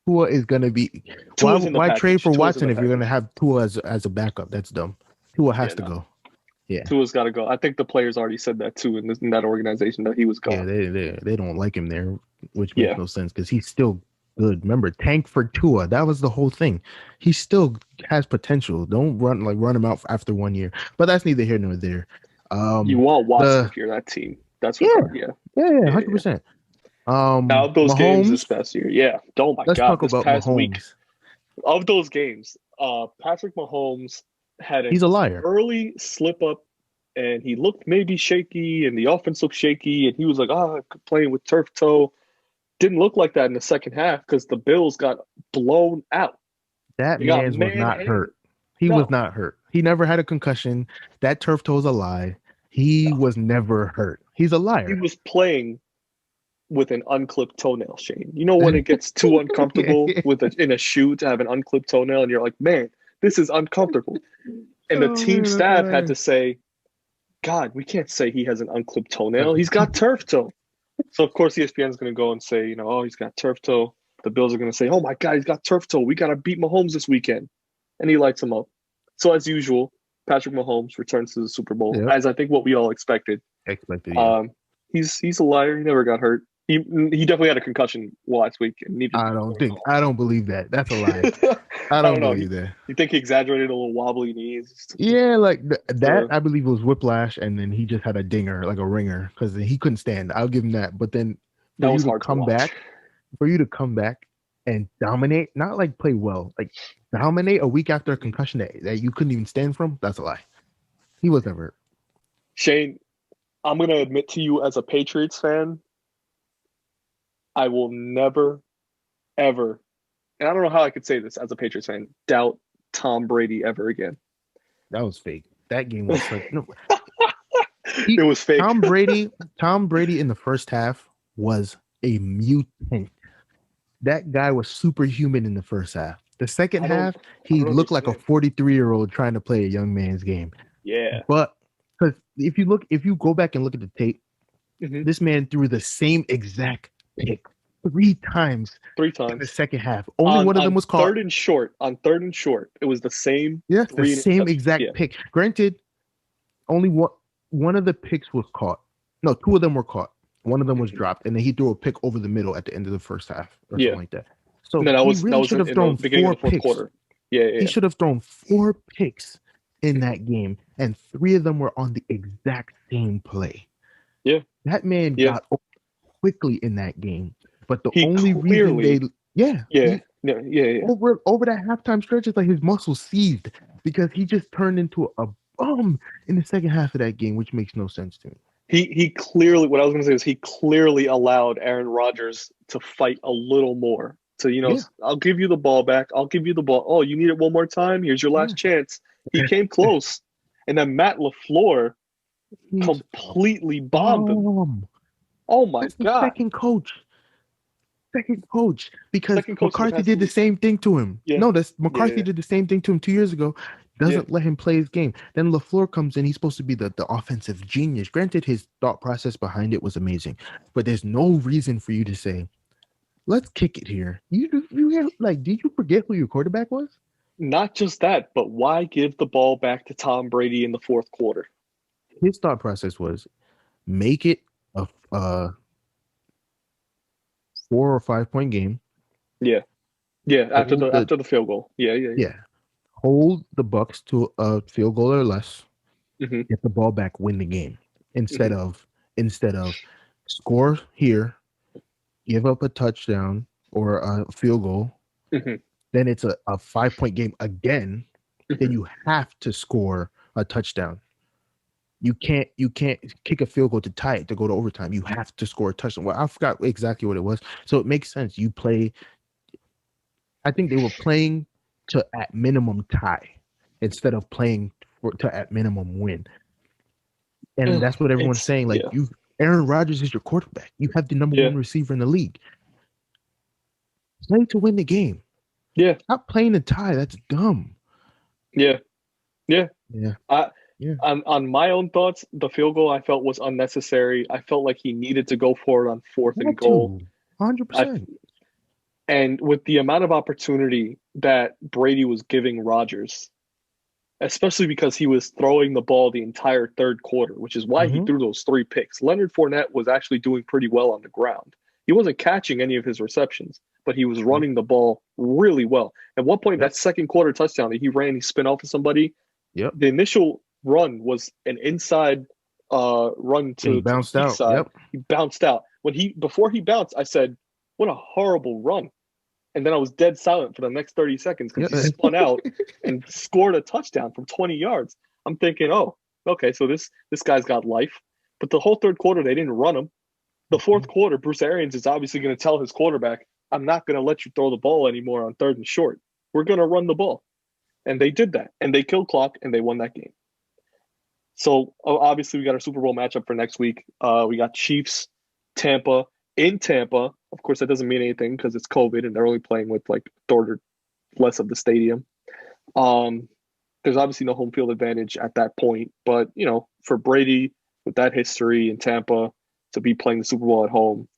Tua is gonna be. Why Tua's in the trade package. for Tua's in Watson the if you're gonna package. have Tua as a backup? That's dumb. Tua has Yeah, to no. go. Yeah. Tua's got to go. I think the players already said that too in that organization that he was Yeah, gone. they don't like him there, which makes Yeah. no sense because he's still good. Remember, tank for Tua. That was the whole thing. He still has potential. Don't run him out after 1 year. But that's neither here nor there. You want Watson The if you're that team. That's for Yeah, sure. Yeah. yeah, Yeah. 100%. Now of those games this Mahomes. past year, yeah. Oh my Let's God, talk this about past week Mahomes. of those games, Patrick Mahomes had He's an a liar. early slip up, and he looked maybe shaky, and the offense looked shaky, and he was like, playing with turf toe. Didn't look like that in the second half because the Bills got blown out. That They got man's was not manhandled. hurt. He was No, not hurt. He never had a concussion. That turf toe's a lie. He no. was never hurt. He's a He liar. was playing with an unclipped toenail, Shane. You know when it gets too uncomfortable in a shoe to have an unclipped toenail, and you're like, man, this is uncomfortable. And the Oh team man, staff had to say, God, we can't say he has an unclipped toenail. He's got turf toe. So of course ESPN is going to go and say, he's got turf toe. The Bills are going to say, oh my God, he's got turf toe. We got to beat Mahomes this weekend. And he lights him up. So as usual, Patrick Mahomes returns to the Super Bowl, yep. as I think what we all expected. Expected. Yeah. He's a liar. He never got hurt. he definitely had a concussion last week and needed to I be don't put think. I don't believe that. That's a lie. home. I I don't don't know. believe that. You think he exaggerated a little wobbly knees? Yeah, like that. To, I believe it was whiplash, and then he just had a dinger, like a ringer, because he couldn't stand. I'll give him that. But then for that you was to hard to come watch. back, for you to come back and dominate, not like play well, like dominate a week after a concussion that you couldn't even stand from, that's a lie. He was never hurt. Shane, I'm gonna admit to you as a Patriots fan, I will never ever, and I don't know how I could say this as a Patriots fan, doubt Tom Brady ever again. That was fake. That game was such no. It He was fake. Tom Brady. Tom Brady in the first half was a mutant. That guy was superhuman in the first half. The second I don't half, I he don't looked like a understand. 43-year-old trying to play a young man's game. Yeah. But because if you go back and look at the tape, Hmm. this man threw the same exact pick 3 times Three in the times. second half. Only one of them On was caught. third and short. On third and short. It was the same Yeah, the three same interceptions. Yeah. exact pick. Granted, only one of the picks was caught. No, two of them were caught. One of them was Mhm. dropped, and then he threw a pick over the middle at the end of the first half or Yeah. something like that. So No, he that really was should have in the thrown beginning of four the fourth picks. quarter. Yeah, yeah, He yeah. should have thrown 4 picks in Mhm. that game, and 3 of them were on the exact same play. Yeah, That man yeah. got over quickly in that game. But the He only reason clearly, yeah, yeah, he yeah, yeah, yeah. over that halftime stretch, it's like his muscles seized because he just turned into a bum in the second half of that game, which makes no sense to me. He clearly, what I was going to say is he clearly allowed Aaron Rodgers to fight a little more. To, Yeah, I'll give you the ball back. I'll give you the ball. Oh, you need it one more time? Here's your yeah. last chance. He came close. And then Matt LaFleur He's a completely bombed him. bum. Oh my That's the God. second coach, because Second coach in the McCarthy past two did the weeks. same thing to him. Yeah. No, that's Yeah. McCarthy Yeah. did the same thing to him 2 years ago. Yeah. Doesn't let him play his game. Then LaFleur comes in. He's supposed to be the offensive genius. Granted, his thought process behind it was amazing, but there's no reason for you to say, "Let's kick it here." Like, did you forget who your quarterback was? Not just that, but why give the ball back to Tom Brady in the fourth quarter? His thought process was make it a 4 or 5 point game. Yeah. Yeah. Hold the After the field goal. Yeah. Yeah. Yeah. Yeah, hold the Bucks to a field goal or less, Hmm. get the ball back, win the game. Instead Hmm. of instead of score here, give up a touchdown or a field goal, Hmm. then it's a 5 point game again. Then Hmm. you have to score a touchdown. You can't kick a field goal to tie it to go to overtime. You have to score a touchdown. Well, I forgot exactly what it was. So it makes sense. You play. I think they were playing to at minimum tie instead of playing to at minimum win. And that's what everyone's It's saying. Like yeah. Aaron Rodgers is your quarterback. You have the number Yeah. one receiver in the league. Play to win the game. Yeah. Not playing to tie. That's dumb. Yeah. Yeah. Yeah. I Yeah. on my own thoughts, the field goal I felt was unnecessary. I felt like he needed to go for it on fourth and Had goal. to. 100%. I and with the amount of opportunity that Brady was giving Rodgers, especially because he was throwing the ball the entire third quarter, which is why he Mm-hmm. threw those 3 picks. Leonard Fournette was actually doing pretty well on the ground. He wasn't catching any of his receptions, but he was running the ball really well. At one point, Yep. that second quarter touchdown that he ran, he spin off of somebody. Yep. The initial run was an inside run And he to the bounced weak out. side. Yep. He bounced out. Before he bounced, I said, "What a horrible run." And then I was dead silent for the next 30 seconds because Yep. he spun out and scored a touchdown from 20 yards. I'm thinking, oh, okay, so this guy's got life. But the whole third quarter, they didn't run him. The fourth quarter, Bruce Arians is obviously going to tell his quarterback, I'm not going to let you throw the ball anymore on third and short. We're going to run the ball. And they did that. And they killed clock and they won that game. So obviously, we got our Super Bowl matchup for next week. We got Chiefs, Tampa in Tampa. Of course, that doesn't mean anything because it's COVID and they're only playing with like a third or less of the stadium. Um, there's obviously no home field advantage at that point, but for Brady with that history in Tampa to be playing the Super Bowl at home,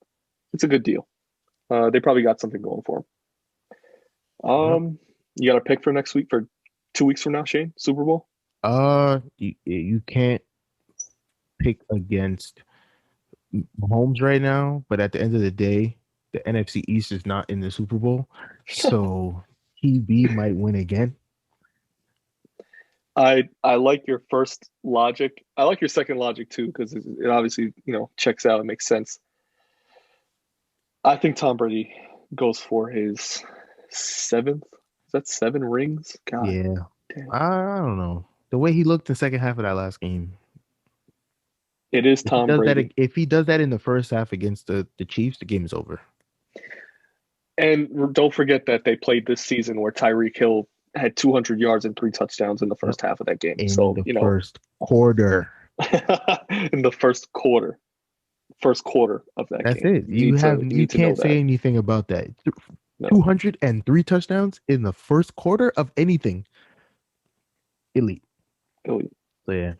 it's a good deal. They probably got something going for them. Yep. You got a pick for next week for 2 weeks from now, Shane? Super Bowl? You can't pick against Mahomes right now, but at the end of the day, the NFC East is not in the Super Bowl, so TB might win again. I like your first logic. I like your second logic too because it obviously checks out. It makes sense. I think Tom Brady goes for his seventh. Is that 7 rings? God Yeah, damn. I don't know the way he looked the second half of that last game. It is If he Tom does that, Brady. if he does that in the first half against the Chiefs, the game is over. And don't forget that they played this season where Tyreek Hill had 200 yards and 3 touchdowns in the Yep. first half of that game. In So, the first quarter. in the first quarter of that That's game, it. you You need to know can't say that. anything about that. No. 203 touchdowns in the first quarter of anything. Elite. So yeah.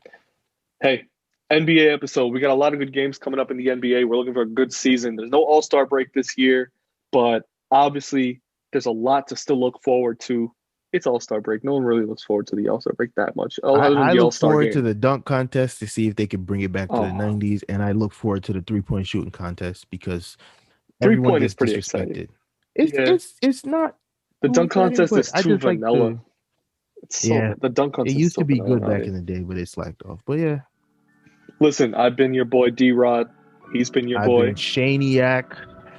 Hey, NBA episode. We got a lot of good games coming up in the NBA. We're looking for a good season. There's no All-Star break this year, but obviously there's a lot to still look forward to. It's All-Star break. No one really looks forward to the All-Star break that much, other than I the look All-Star forward to game. the dunk contest to see if they can bring it back to the Oh, 90s. And I look forward to the 3-point shooting contest because everyone three-point is gets pretty exciting. disrespected. Yeah, It's not the too dunk exciting, contest but is I too just like vanilla. the It's yeah. the dunk It contest is used so to be vanilla good back nowadays. in the day, but it slacked off. But yeah, Listen, I've been your boy DROD. He's been your I've been boy Shaniac.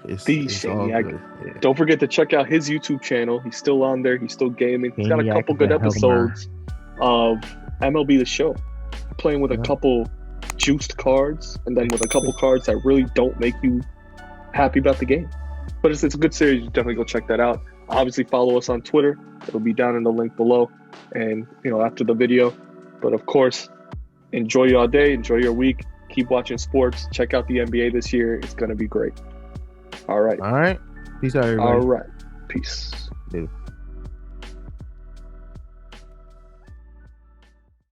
the It's all Shaniac. good. Yeah. Don't forget to check out his YouTube channel. He's still on there. He's still gaming. He's got a couple Shaniac good the Helmer. episodes of MLB The Show, playing with a Yeah. couple juiced cards and then with a couple cards that really don't make you happy about the game. But it's a good series. You definitely go check that out. Obviously, follow us on Twitter. It'll be down in the link below and after the video. But of course, enjoy your day. Enjoy your week. Keep watching sports. Check out the NBA this year. It's going to be great. All right. All right. Peace out, All everybody. right. Peace. Dude.